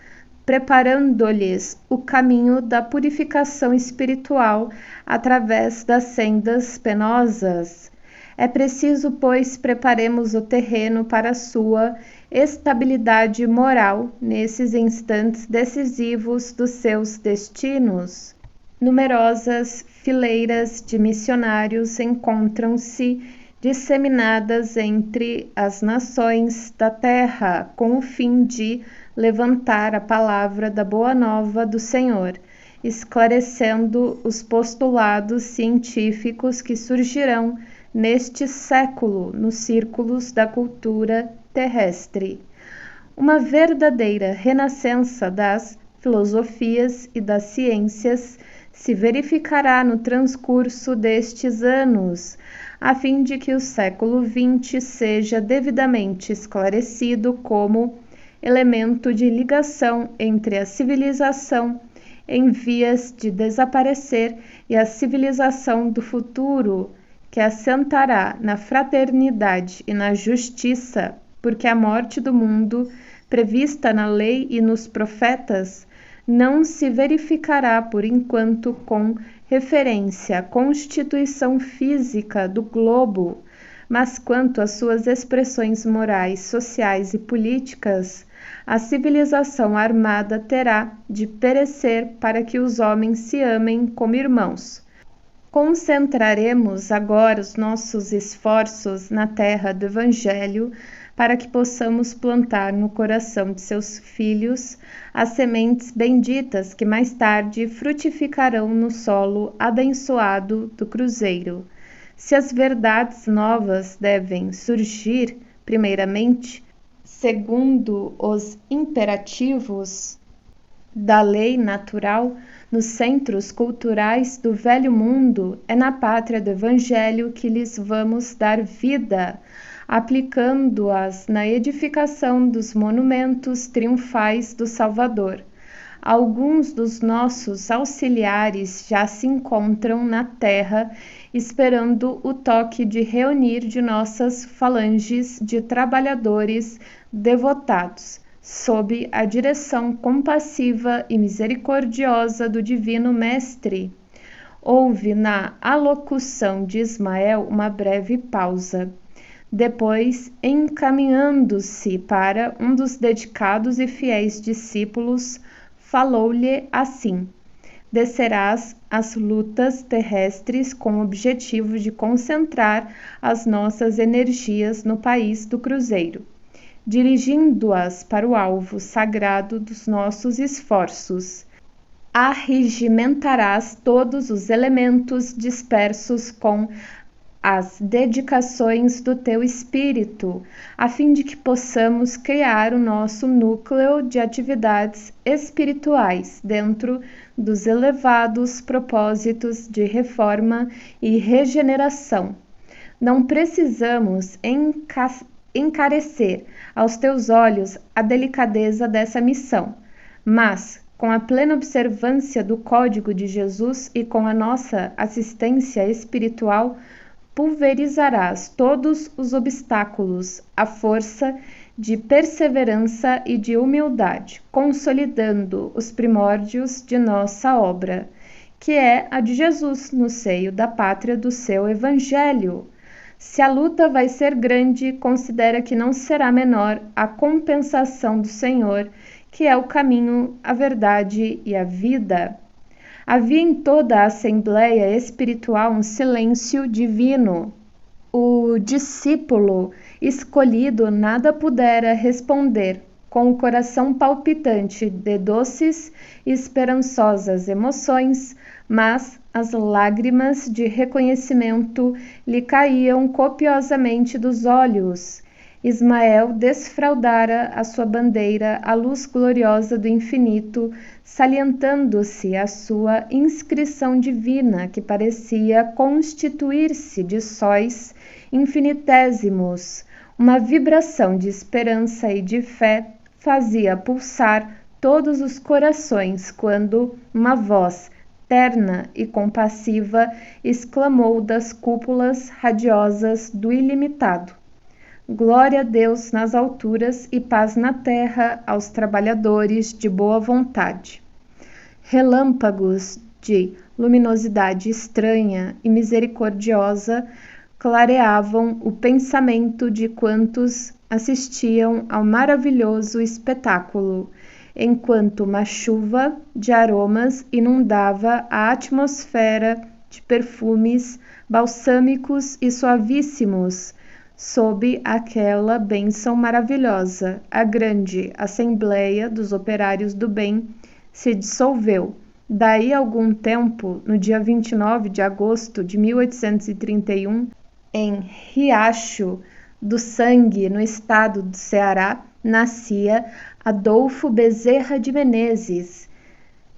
preparando-lhes o caminho da purificação espiritual através das sendas penosas. É preciso, pois, preparemos o terreno para a sua estabilidade moral nesses instantes decisivos dos seus destinos. Numerosas fileiras de missionários encontram-se disseminadas entre as nações da terra, com o fim de levantar a palavra da boa nova do Senhor, esclarecendo os postulados científicos que surgirão neste século nos círculos da cultura terrestre. Uma verdadeira renascença das filosofias e das ciências se verificará no transcurso destes anos, a fim de que o século XX seja devidamente esclarecido como elemento de ligação entre a civilização em vias de desaparecer e a civilização do futuro, que assentará na fraternidade e na justiça, porque a morte do mundo, prevista na lei e nos profetas, não se verificará por enquanto com referência à constituição física do globo, mas quanto às suas expressões morais, sociais e políticas, a civilização armada terá de perecer para que os homens se amem como irmãos. Concentraremos agora os nossos esforços na terra do Evangelho para que possamos plantar no coração de seus filhos as sementes benditas que mais tarde frutificarão no solo abençoado do Cruzeiro. Se as verdades novas devem surgir, primeiramente, segundo os imperativos da lei natural, nos centros culturais do velho mundo, é na pátria do Evangelho que lhes vamos dar vida, aplicando-as na edificação dos monumentos triunfais do Salvador. Alguns dos nossos auxiliares já se encontram na terra, esperando o toque de reunir de nossas falanges de trabalhadores devotados, sob a direção compassiva e misericordiosa do Divino Mestre. Houve na alocução de Ismael uma breve pausa. Depois, encaminhando-se para um dos dedicados e fiéis discípulos, falou-lhe assim: descerás às lutas terrestres com o objetivo de concentrar as nossas energias no país do Cruzeiro, dirigindo-as para o alvo sagrado dos nossos esforços. Arregimentarás todos os elementos dispersos com as dedicações do teu espírito, a fim de que possamos criar o nosso núcleo de atividades espirituais dentro dos elevados propósitos de reforma e regeneração. Não precisamos encarecer aos teus olhos a delicadeza dessa missão, mas, com a plena observância do Código de Jesus e com a nossa assistência espiritual, pulverizarás todos os obstáculos à força de perseverança e de humildade, consolidando os primórdios de nossa obra, que é a de Jesus no seio da pátria do seu Evangelho. Se a luta vai ser grande, considera que não será menor a compensação do Senhor, que é o caminho, a verdade e a vida. Havia em toda a assembleia espiritual um silêncio divino. O discípulo escolhido nada pudera responder, com o coração palpitante de doces e esperançosas emoções, mas as lágrimas de reconhecimento lhe caíam copiosamente dos olhos. Ismael desfraldara a sua bandeira à luz gloriosa do infinito, salientando-se a sua inscrição divina, que parecia constituir-se de sóis infinitésimos. Uma vibração de esperança e de fé fazia pulsar todos os corações quando uma voz terna e compassiva exclamou das cúpulas radiosas do ilimitado: Glória a Deus nas alturas e paz na terra aos trabalhadores de boa vontade. Relâmpagos de luminosidade estranha e misericordiosa clareavam o pensamento de quantos assistiam ao maravilhoso espetáculo, enquanto uma chuva de aromas inundava a atmosfera de perfumes balsâmicos e suavíssimos. Sob aquela bênção maravilhosa, a grande Assembleia dos Operários do Bem se dissolveu. Daí a algum tempo, no dia 29 de agosto de 1831, em Riacho do Sangue, no estado do Ceará, nascia Adolfo Bezerra de Menezes,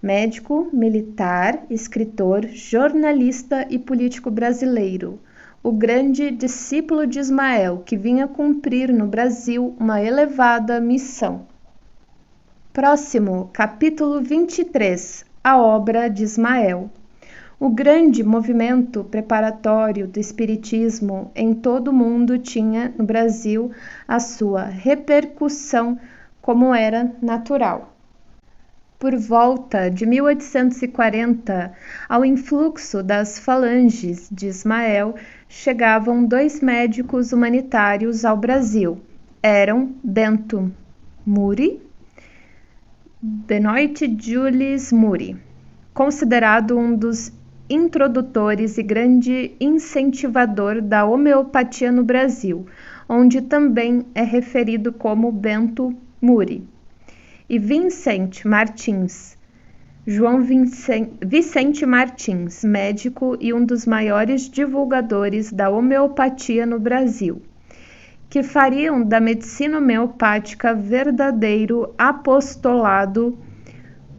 médico, militar, escritor, jornalista e político brasileiro, o grande discípulo de Ismael, que vinha cumprir no Brasil uma elevada missão. Próximo, capítulo 23, a obra de Ismael. O grande movimento preparatório do espiritismo em todo o mundo tinha no Brasil a sua repercussão, como era natural. Por volta de 1840, ao influxo das falanges de Ismael, chegavam 2 médicos humanitários ao Brasil. Eram Bento Muri, Benoit Julius Muri, considerado um dos introdutores e grande incentivador da homeopatia no Brasil, onde também é referido como Bento Muri, e Vicente Martins, João Vicente Martins, médico e um dos maiores divulgadores da homeopatia no Brasil, que fariam da medicina homeopática verdadeiro apostolado.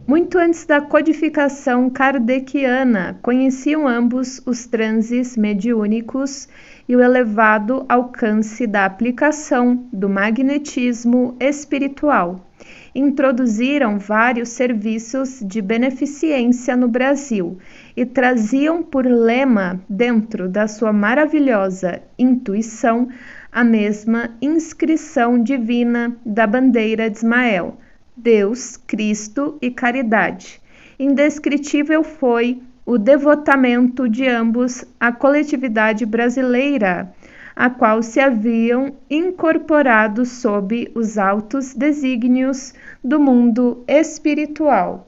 Muito antes da codificação kardeciana, conheciam ambos os transes mediúnicos e o elevado alcance da aplicação do magnetismo espiritual. Introduziram vários serviços de beneficência no Brasil e traziam por lema, dentro da sua maravilhosa intuição, a mesma inscrição divina da bandeira de Ismael: Deus, Cristo e caridade. Indescritível foi o devotamento de ambos à coletividade brasileira, a qual se haviam incorporado sob os altos desígnios do mundo espiritual.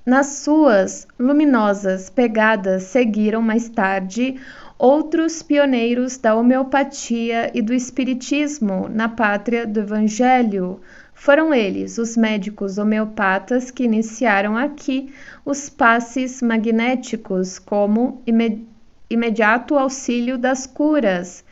Nas suas luminosas pegadas seguiram mais tarde outros pioneiros da homeopatia e do espiritismo na pátria do Evangelho. Foram eles, os médicos homeopatas, que iniciaram aqui os passes magnéticos como imediato auxílio das curas.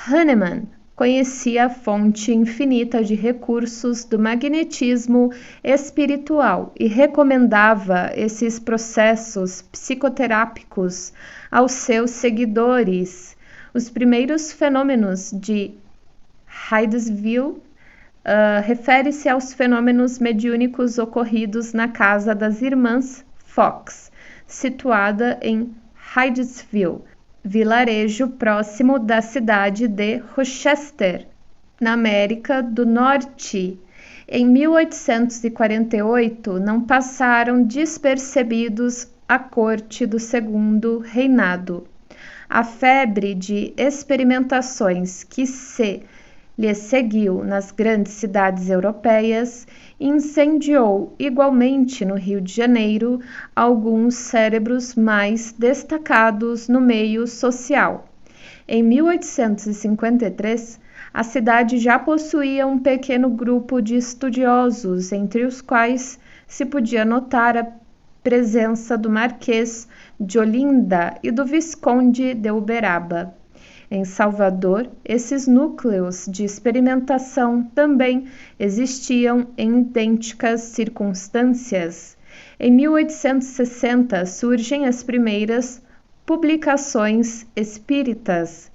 Hahnemann conhecia a fonte infinita de recursos do magnetismo espiritual e recomendava esses processos psicoterápicos aos seus seguidores. Os primeiros fenômenos de Hydesville refere-se aos fenômenos mediúnicos ocorridos na casa das irmãs Fox, situada em Hydesville, vilarejo próximo da cidade de Rochester, na América do Norte. Em 1848, não passaram despercebidos à corte do Segundo Reinado. A febre de experimentações que se lhe seguiu nas grandes cidades europeias incendiou igualmente no Rio de Janeiro alguns cérebros mais destacados no meio social. Em 1853, a cidade já possuía um pequeno grupo de estudiosos, entre os quais se podia notar a presença do Marquês de Olinda e do Visconde de Uberaba. Em Salvador, esses núcleos de experimentação também existiam em idênticas circunstâncias. Em 1860 surgem as primeiras publicações espíritas.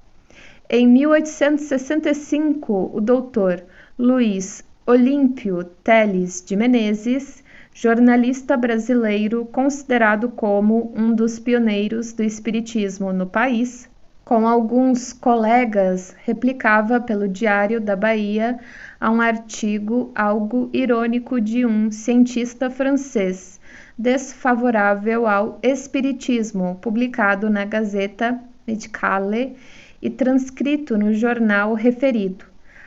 Em 1865, o doutor Luiz Olímpio Teles de Menezes, jornalista brasileiro considerado como um dos pioneiros do espiritismo no país, com alguns colegas, replicava pelo Diário da Bahia a um artigo algo irônico de um cientista francês desfavorável ao espiritismo, publicado na Gazeta Médicale e transcrito no jornal referido.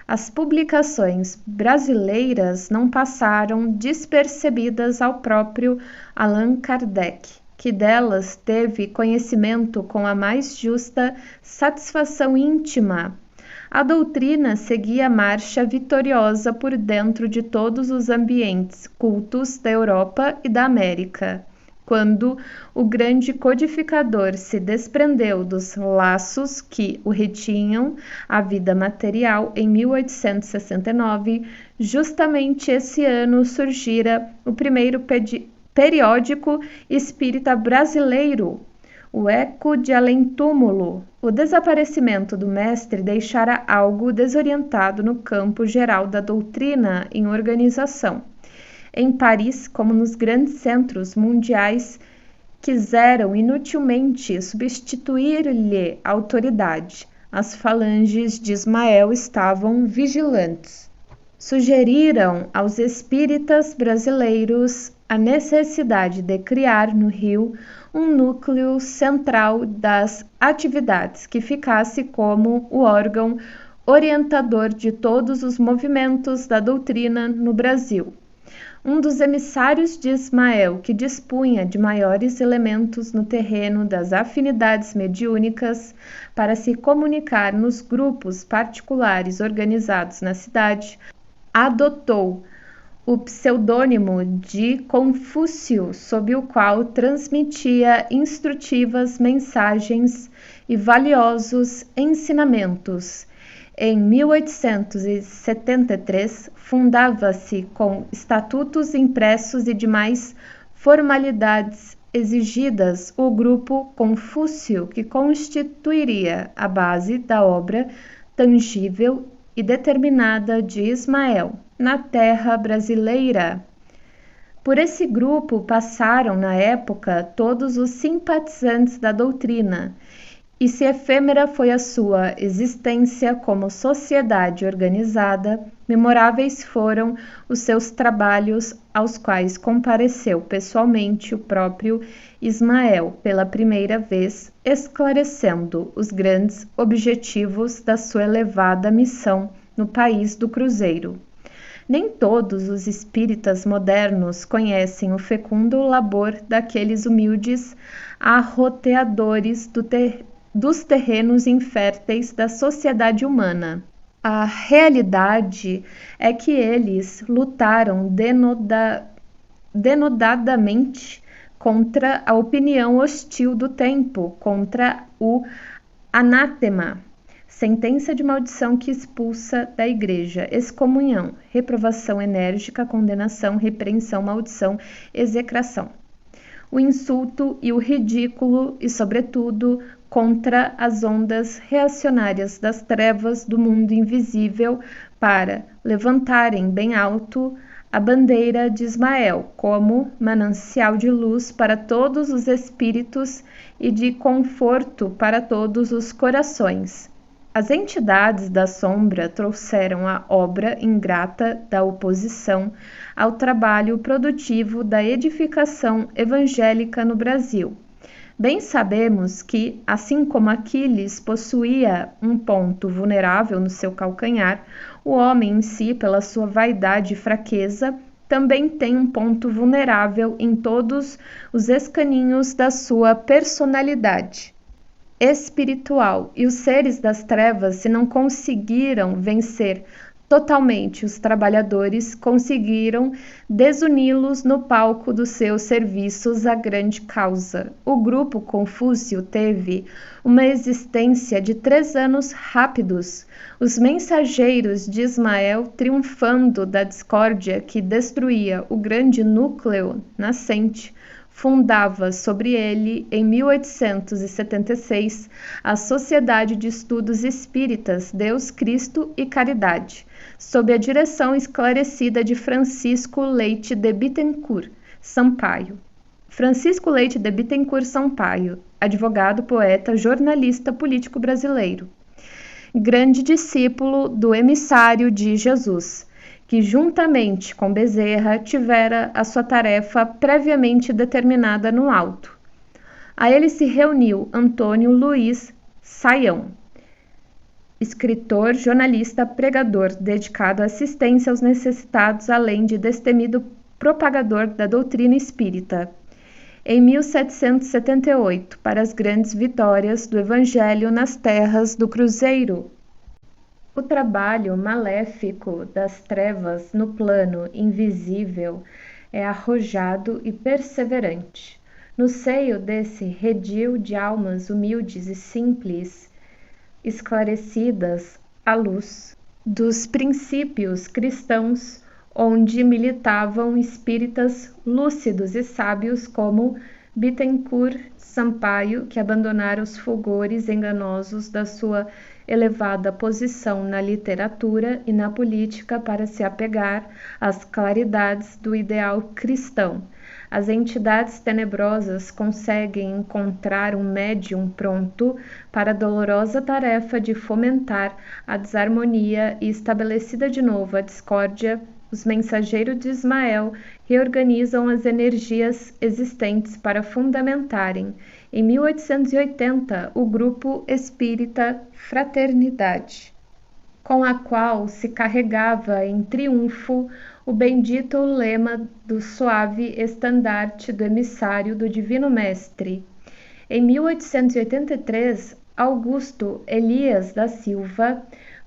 As publicações brasileiras não passaram despercebidas ao próprio Allan Kardec, que delas teve conhecimento com a mais justa satisfação íntima. A doutrina seguia marcha vitoriosa por dentro de todos os ambientes cultos da Europa e da América. Quando o grande codificador se desprendeu dos laços que o retinham à vida material em 1869, justamente esse ano surgira o primeiro periódico espírita brasileiro, o Eco de Além-Túmulo. O desaparecimento do mestre deixara algo desorientado no campo geral da doutrina em organização. Em Paris, como nos grandes centros mundiais, quiseram inutilmente substituir-lhe a autoridade. As falanges de Ismael estavam vigilantes. Sugeriram aos espíritas brasileiros a necessidade de criar no Rio um núcleo central das atividades que ficasse como o órgão orientador de todos os movimentos da doutrina no Brasil. Um dos emissários de Ismael, que dispunha de maiores elementos no terreno das afinidades mediúnicas para se comunicar nos grupos particulares organizados na cidade, adotou o pseudônimo de Confúcio, sob o qual transmitia instrutivas mensagens e valiosos ensinamentos. Em 1873, fundava-se com estatutos impressos e demais formalidades exigidas o grupo Confúcio, que constituiria a base da obra tangível e determinada de Ismael na terra brasileira. Por esse grupo passaram, na época, todos os simpatizantes da doutrina, e se efêmera foi a sua existência como sociedade organizada, memoráveis foram os seus trabalhos aos quais compareceu pessoalmente o próprio Ismael pela primeira vez, esclarecendo os grandes objetivos da sua elevada missão no país do Cruzeiro. Nem todos os espíritas modernos conhecem o fecundo labor daqueles humildes arroteadores dos terrenos inférteis da sociedade humana. A realidade é que eles lutaram denodadamente contra a opinião hostil do tempo, contra o anátema, sentença de maldição que expulsa da igreja, excomunhão, reprovação enérgica, condenação, repreensão, maldição, execração. O insulto e o ridículo e, sobretudo, contra as ondas reacionárias das trevas do mundo invisível para levantarem bem alto a bandeira de Ismael como manancial de luz para todos os espíritos e de conforto para todos os corações. As entidades da sombra trouxeram a obra ingrata da oposição ao trabalho produtivo da edificação evangélica no Brasil. Bem sabemos que, assim como Aquiles possuía um ponto vulnerável no seu calcanhar, o homem em si, pela sua vaidade e fraqueza, também tem um ponto vulnerável em todos os escaninhos da sua personalidade espiritual, e os seres das trevas, se não conseguiram vencer totalmente os trabalhadores, conseguiram desuni-los no palco dos seus serviços à grande causa. O grupo Confúcio teve uma existência de 3 anos rápidos, os mensageiros de Ismael triunfando da discórdia que destruía o grande núcleo nascente. Fundava sobre ele, em 1876, a Sociedade de Estudos Espíritas, Deus, Cristo e Caridade, sob a direção esclarecida de Francisco Leite de Bittencourt Sampaio. Francisco Leite de Bittencourt Sampaio, advogado, poeta, jornalista político brasileiro, grande discípulo do emissário de Jesus, que juntamente com Bezerra tivera a sua tarefa previamente determinada no alto. A ele se reuniu Antônio Luiz Saião, escritor, jornalista, pregador, dedicado à assistência aos necessitados, além de destemido propagador da doutrina espírita. Em 1778, para as grandes vitórias do Evangelho nas terras do Cruzeiro. O trabalho maléfico das trevas no plano invisível é arrojado e perseverante. No seio desse redil de almas humildes e simples, esclarecidas à luz dos princípios cristãos, onde militavam espíritas lúcidos e sábios como Bittencourt Sampaio, que abandonaram os fulgores enganosos da sua elevada posição na literatura e na política para se apegar às claridades do ideal cristão. As entidades tenebrosas conseguem encontrar um médium pronto para a dolorosa tarefa de fomentar a desarmonia e, estabelecida de novo a discórdia, os mensageiros de Ismael reorganizam as energias existentes para fundamentarem, em 1880, o grupo espírita Fraternidade, com a qual se carregava em triunfo o bendito lema do suave estandarte do emissário do Divino Mestre. Em 1883, Augusto Elias da Silva,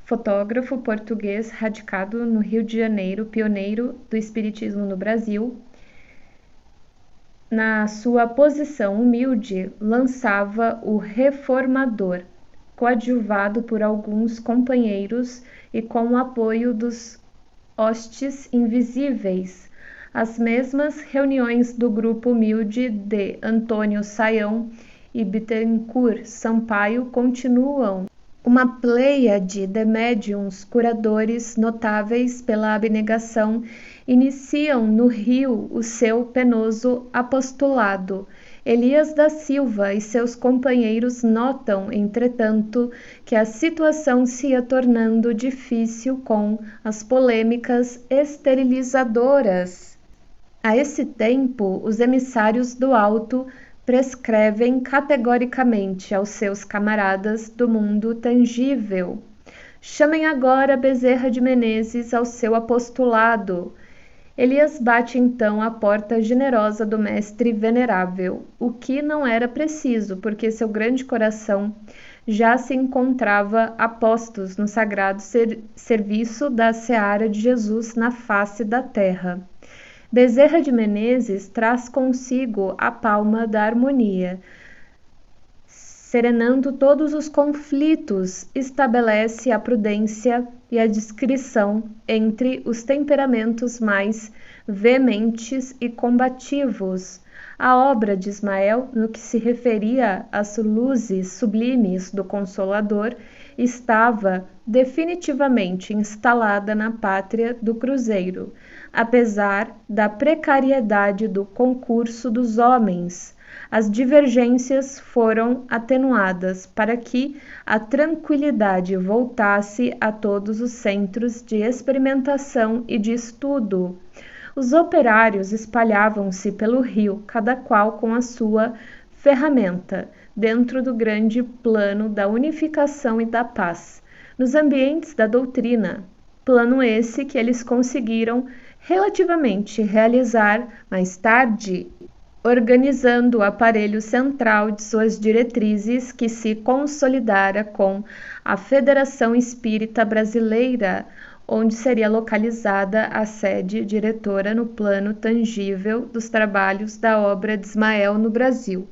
fotógrafo português radicado no Rio de Janeiro, pioneiro do espiritismo no Brasil, na sua posição humilde, lançava o Reformador, coadjuvado por alguns companheiros e com o apoio dos hostes invisíveis. As mesmas reuniões do grupo humilde de Antônio Saião e Bittencourt Sampaio continuam. Uma pleiade de médiuns curadores notáveis pela abnegação iniciam no Rio o seu penoso apostolado. Elias da Silva e seus companheiros notam, entretanto, que a situação se ia tornando difícil com as polêmicas esterilizadoras. A esse tempo, os emissários do alto prescrevem categoricamente aos seus camaradas do mundo tangível: chamem agora Bezerra de Menezes ao seu apostolado. Elias bate então à porta generosa do mestre venerável, o que não era preciso, porque seu grande coração já se encontrava a postos no sagrado serviço da seara de Jesus na face da terra. Bezerra de Menezes traz consigo a palma da harmonia, serenando todos os conflitos, estabelece a prudência e a discrição entre os temperamentos mais veementes e combativos. A obra de Ismael, no que se referia às luzes sublimes do Consolador, estava definitivamente instalada na pátria do cruzeiro, apesar da precariedade do concurso dos homens. As divergências foram atenuadas para que a tranquilidade voltasse a todos os centros de experimentação e de estudo. Os operários espalhavam-se pelo rio, cada qual com a sua ferramenta, dentro do grande plano da unificação e da paz, nos ambientes da doutrina, plano esse que eles conseguiram relativamente realizar mais tarde, organizando o aparelho central de suas diretrizes, que se consolidara com a Federação Espírita Brasileira, onde seria localizada a sede diretora no plano tangível dos trabalhos da obra de Ismael no Brasil.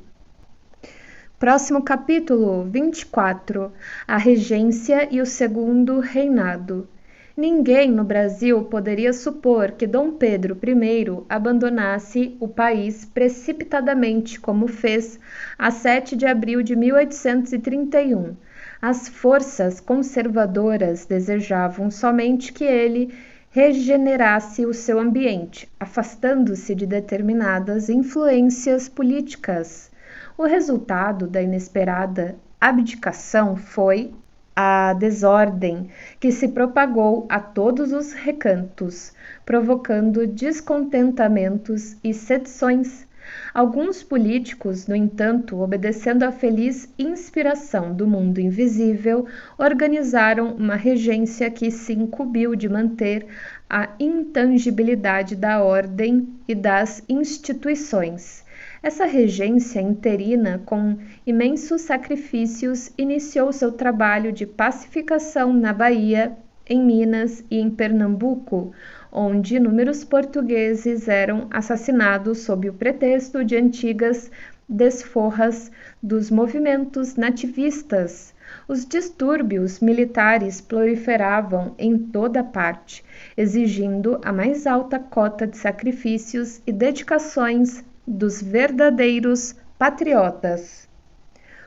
Próximo capítulo 24: A regência e o segundo reinado. Ninguém no Brasil poderia supor que Dom Pedro I abandonasse o país precipitadamente, como fez a 7 de abril de 1831. As forças conservadoras desejavam somente que ele regenerasse o seu ambiente, afastando-se de determinadas influências políticas. O resultado da inesperada abdicação foi a desordem, que se propagou a todos os recantos, provocando descontentamentos e sedições. Alguns políticos, no entanto, obedecendo à feliz inspiração do mundo invisível, organizaram uma regência que se incumbiu de manter a intangibilidade da ordem e das instituições. Essa regência interina, com imensos sacrifícios, iniciou seu trabalho de pacificação na Bahia, em Minas e em Pernambuco, onde inúmeros portugueses eram assassinados sob o pretexto de antigas desforras dos movimentos nativistas. Os distúrbios militares proliferavam em toda parte, exigindo a mais alta cota de sacrifícios e dedicações dos verdadeiros patriotas.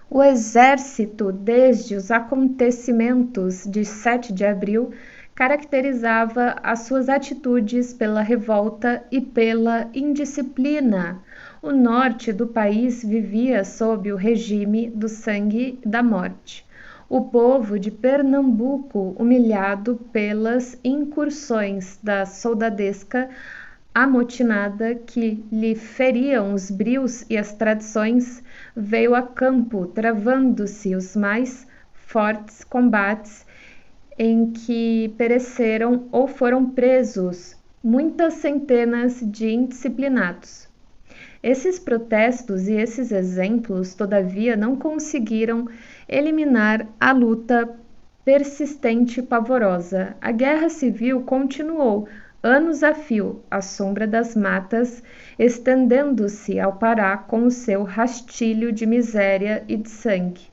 O exército, desde os acontecimentos de 7 de abril, caracterizava as suas atitudes pela revolta e pela indisciplina. O norte do país vivia sob o regime do sangue e da morte. O povo de Pernambuco, humilhado pelas incursões da soldadesca amotinada que lhe feriam os brios e as tradições, veio a campo, travando-se os mais fortes combates, em que pereceram ou foram presos muitas centenas de indisciplinados. Esses protestos e esses exemplos, todavia, não conseguiram eliminar a luta persistente e pavorosa. A guerra civil continuou anos a fio, à sombra das matas, estendendo-se ao Pará com o seu rastilho de miséria e de sangue.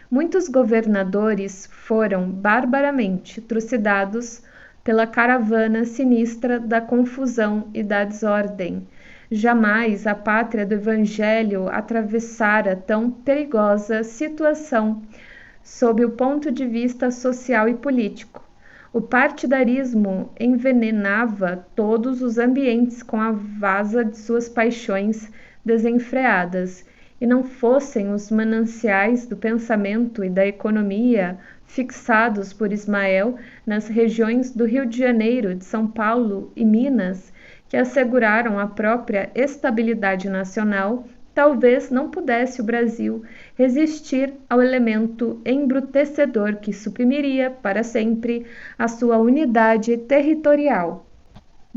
Muitos governadores foram barbaramente trucidados pela caravana sinistra da confusão e da desordem. Jamais a pátria do Evangelho atravessara tão perigosa situação sob o ponto de vista social e político. O partidarismo envenenava todos os ambientes com a vasa de suas paixões desenfreadas, e não fossem os mananciais do pensamento e da economia fixados por Ismael nas regiões do Rio de Janeiro, de São Paulo e Minas, que asseguraram a própria estabilidade nacional, talvez não pudesse o Brasil resistir ao elemento embrutecedor que suprimiria para sempre a sua unidade territorial.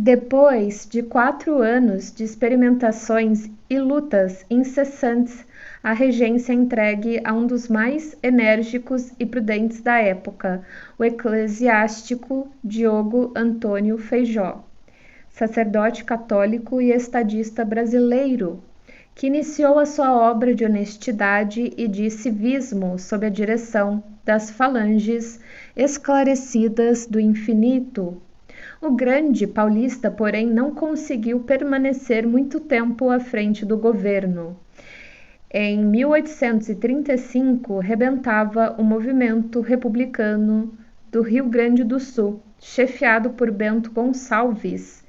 Depois de 4 anos de experimentações e lutas incessantes, a regência entregue a um dos mais enérgicos e prudentes da época, o eclesiástico Diogo Antônio Feijó. sacerdote católico e estadista brasileiro, que iniciou a sua obra de honestidade e de civismo sob a direção das falanges esclarecidas do infinito. O grande paulista, porém, não conseguiu permanecer muito tempo à frente do governo. Em 1835, rebentava o movimento republicano do Rio Grande do Sul, chefiado por Bento Gonçalves,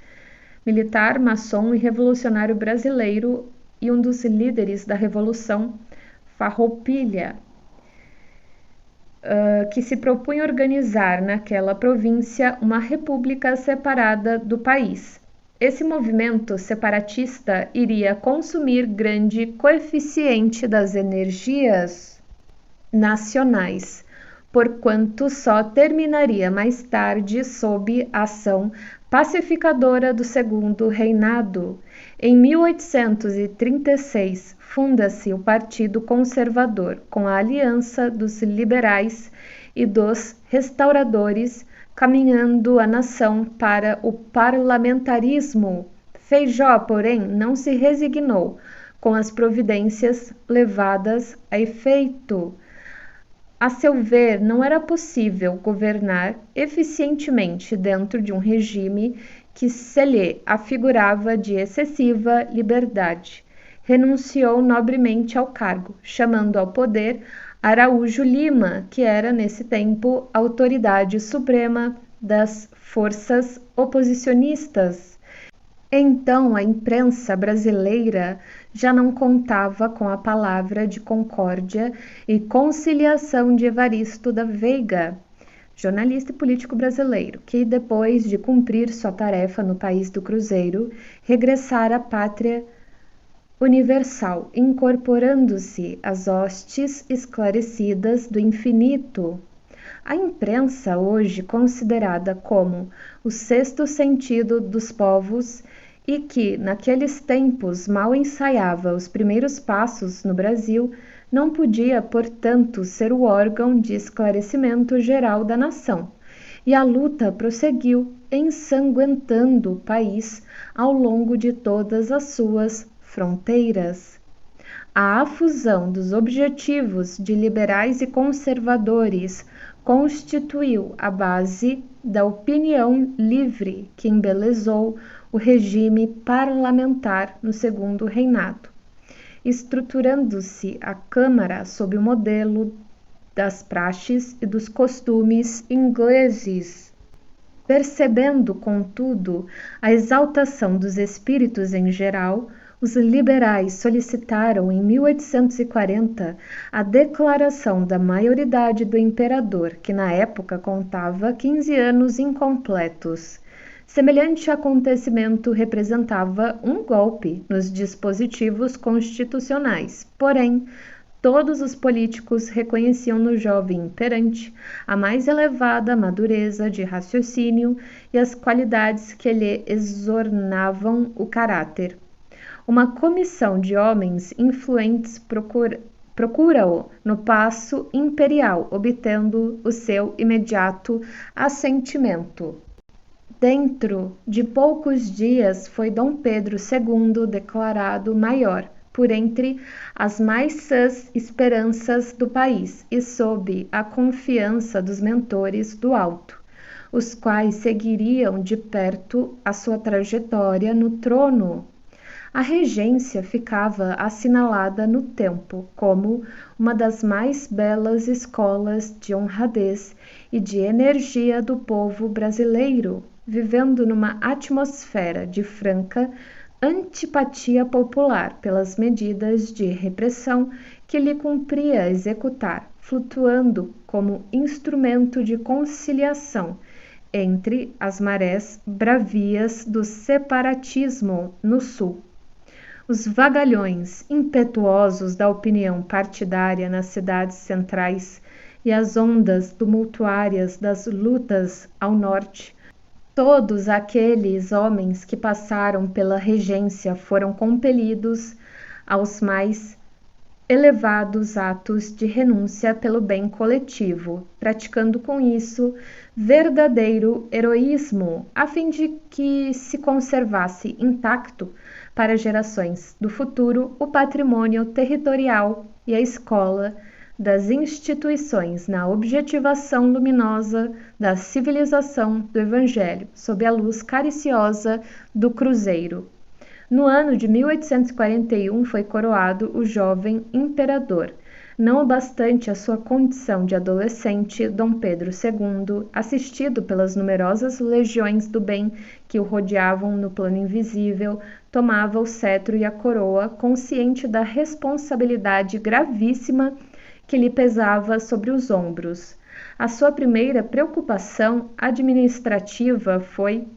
militar, maçom e revolucionário brasileiro e um dos líderes da Revolução Farroupilha, que se propunha organizar naquela província uma república separada do país. Esse movimento separatista iria consumir grande coeficiente das energias nacionais, porquanto só terminaria mais tarde sob a ação pacificadora do Segundo Reinado. Em 1836, funda-se o Partido Conservador, com a aliança dos liberais e dos restauradores, caminhando a nação para o parlamentarismo. Feijó, porém, não se resignou com as providências levadas a efeito. A seu ver, não era possível governar eficientemente dentro de um regime que se lhe afigurava de excessiva liberdade. Renunciou nobremente ao cargo, chamando ao poder Araújo Lima, que era nesse tempo a autoridade suprema das forças oposicionistas. Então a imprensa brasileira já não contava com a palavra de concórdia e conciliação de Evaristo da Veiga, jornalista e político brasileiro, que depois de cumprir sua tarefa no país do Cruzeiro, regressara à pátria universal, incorporando-se às hostes esclarecidas do infinito. A imprensa, hoje considerada como o sexto sentido dos povos e que, naqueles tempos, mal ensaiava os primeiros passos no Brasil, não podia, portanto, ser o órgão de esclarecimento geral da nação. E a luta prosseguiu, ensanguentando o país ao longo de todas as suas fronteiras. A afusão dos objetivos de liberais e conservadores constituiu a base da opinião livre que embelezou o regime parlamentar no Segundo Reinado, estruturando-se a Câmara sob o modelo das praxes e dos costumes ingleses. Percebendo, contudo, a exaltação dos espíritos em geral, os liberais solicitaram em 1840 a declaração da maioridade do imperador, que na época contava 15 anos incompletos. Semelhante acontecimento representava um golpe nos dispositivos constitucionais, porém, todos os políticos reconheciam no jovem imperante a mais elevada madureza de raciocínio e as qualidades que lhe exornavam o caráter. Uma comissão de homens influentes procura-o no Paço Imperial, obtendo o seu imediato assentimento. Dentro de poucos dias foi Dom Pedro II declarado maior, por entre as mais sãs esperanças do país e sob a confiança dos mentores do alto, os quais seguiriam de perto a sua trajetória no trono. A regência ficava assinalada no tempo como uma das mais belas escolas de honradez e de energia do povo brasileiro, vivendo numa atmosfera de franca antipatia popular pelas medidas de repressão que lhe cumpria executar, flutuando como instrumento de conciliação entre as marés bravias do separatismo no Sul. Os vagalhões impetuosos da opinião partidária nas cidades centrais e as ondas tumultuárias das lutas ao norte, todos aqueles homens que passaram pela regência foram compelidos aos mais elevados atos de renúncia pelo bem coletivo, praticando com isso verdadeiro heroísmo, a fim de que se conservasse intacto para gerações do futuro o patrimônio territorial e a escola das instituições na objetivação luminosa da civilização do Evangelho, sob a luz cariciosa do cruzeiro. No ano de 1841 foi coroado o jovem imperador. Não obstante a sua condição de adolescente, Dom Pedro II, assistido pelas numerosas legiões do bem que o rodeavam no plano invisível, tomava o cetro e a coroa, consciente da responsabilidade gravíssima que lhe pesava sobre os ombros. A sua primeira preocupação administrativa foi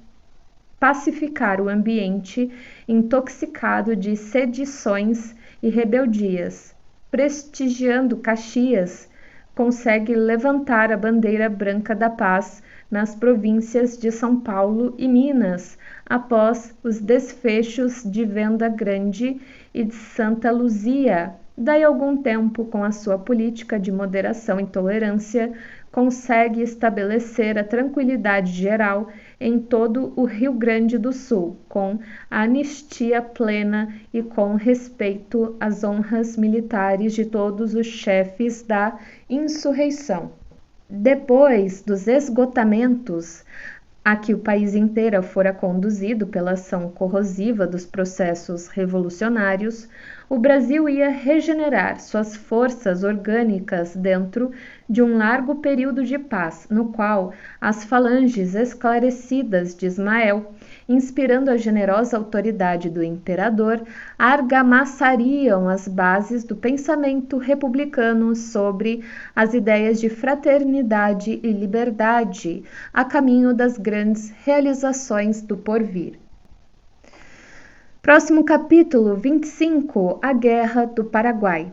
pacificar o ambiente intoxicado de sedições e rebeldias. Prestigiando Caxias, consegue levantar a bandeira branca da paz nas províncias de São Paulo e Minas, após os desfechos de Venda Grande e de Santa Luzia. Daí algum tempo, com a sua política de moderação e tolerância, consegue estabelecer a tranquilidade geral em todo o Rio Grande do Sul, com a anistia plena e com respeito às honras militares de todos os chefes da insurreição. Depois dos esgotamentos a que o país inteiro fora conduzido pela ação corrosiva dos processos revolucionários, o Brasil ia regenerar suas forças orgânicas dentro de um largo período de paz, no qual as falanges esclarecidas de Ismael, inspirando a generosa autoridade do imperador, argamassariam as bases do pensamento republicano sobre as ideias de fraternidade e liberdade, a caminho das grandes realizações do porvir. Próximo capítulo 25, a Guerra do Paraguai.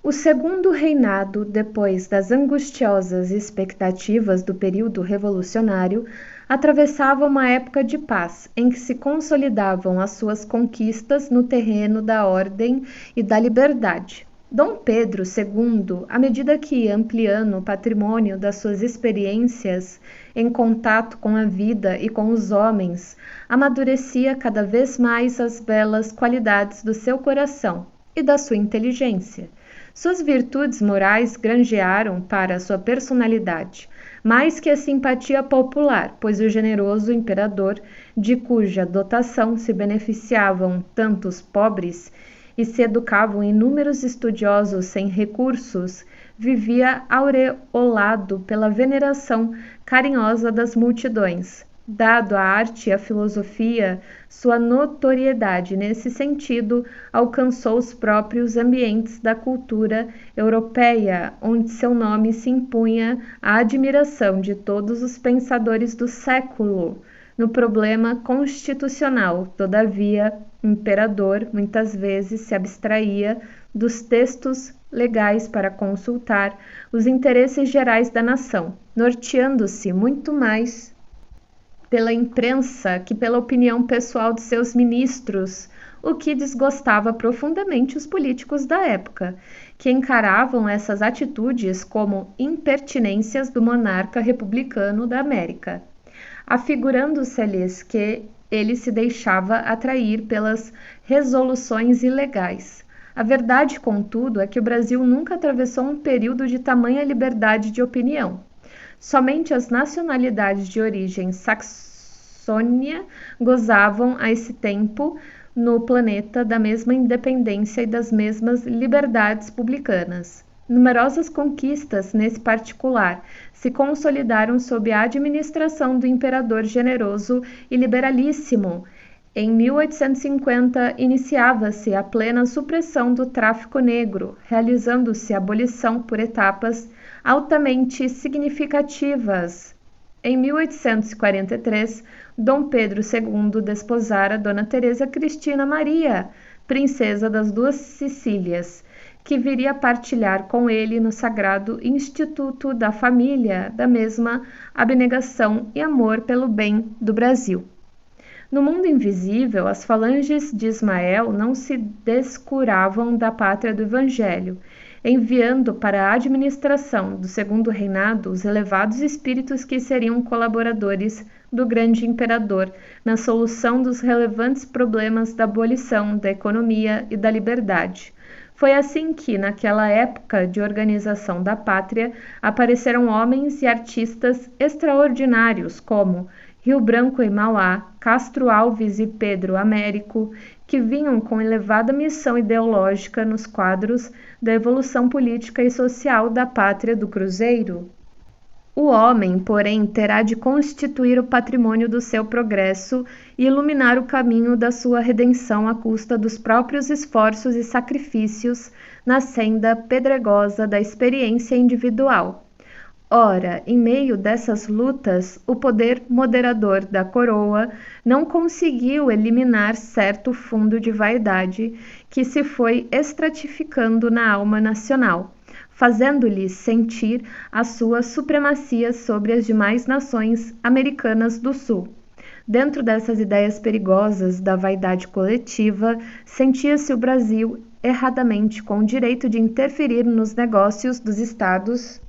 O segundo reinado, depois das angustiosas expectativas do período revolucionário, atravessava uma época de paz, em que se consolidavam as suas conquistas no terreno da ordem e da liberdade. Dom Pedro II, à medida que ia ampliando o patrimônio das suas experiências em contato com a vida e com os homens, amadurecia cada vez mais as belas qualidades do seu coração e da sua inteligência. Suas virtudes morais granjearam para sua personalidade mais que a simpatia popular, pois o generoso imperador, de cuja dotação se beneficiavam tantos pobres e se educavam inúmeros estudiosos sem recursos, vivia aureolado pela veneração carinhosa das multidões. Dado à arte e à filosofia, sua notoriedade nesse sentido alcançou os próprios ambientes da cultura europeia, onde seu nome se impunha à admiração de todos os pensadores do século. No problema constitucional, todavia, o imperador muitas vezes se abstraía dos textos legais para consultar os interesses gerais da nação, norteando-se muito mais pela imprensa que pela opinião pessoal de seus ministros, o que desgostava profundamente os políticos da época, que encaravam essas atitudes como impertinências do monarca republicano da América, afigurando-se-lhes que ele se deixava atrair pelas resoluções ilegais. A verdade, contudo, é que o Brasil nunca atravessou um período de tamanha liberdade de opinião. Somente as nacionalidades de origem saxônia gozavam a esse tempo no planeta da mesma independência e das mesmas liberdades publicanas. Numerosas conquistas, nesse particular, se consolidaram sob a administração do imperador generoso e liberalíssimo. Em 1850, iniciava-se a plena supressão do tráfico negro, realizando-se a abolição por etapas altamente significativas. Em 1843, Dom Pedro II desposara Dona Teresa Cristina Maria, princesa das Duas Sicílias, que viria a partilhar com ele no sagrado Instituto da Família da mesma abnegação e amor pelo bem do Brasil. No mundo invisível, as falanges de Ismael não se descuravam da pátria do Evangelho, enviando para a administração do segundo reinado os elevados espíritos que seriam colaboradores do grande imperador na solução dos relevantes problemas da abolição, da economia e da liberdade. Foi assim que, naquela época de organização da pátria, apareceram homens e artistas extraordinários como Rio Branco e Mauá, Castro Alves e Pedro Américo, que vinham com elevada missão ideológica nos quadros da evolução política e social da pátria do Cruzeiro. O homem, porém, terá de constituir o patrimônio do seu progresso e iluminar o caminho da sua redenção à custa dos próprios esforços e sacrifícios na senda pedregosa da experiência individual. Ora, em meio dessas lutas, o poder moderador da coroa não conseguiu eliminar certo fundo de vaidade que se foi estratificando na alma nacional, fazendo-lhes sentir a sua supremacia sobre as demais nações americanas do Sul. Dentro dessas ideias perigosas da vaidade coletiva, sentia-se o Brasil erradamente com o direito de interferir nos negócios dos estados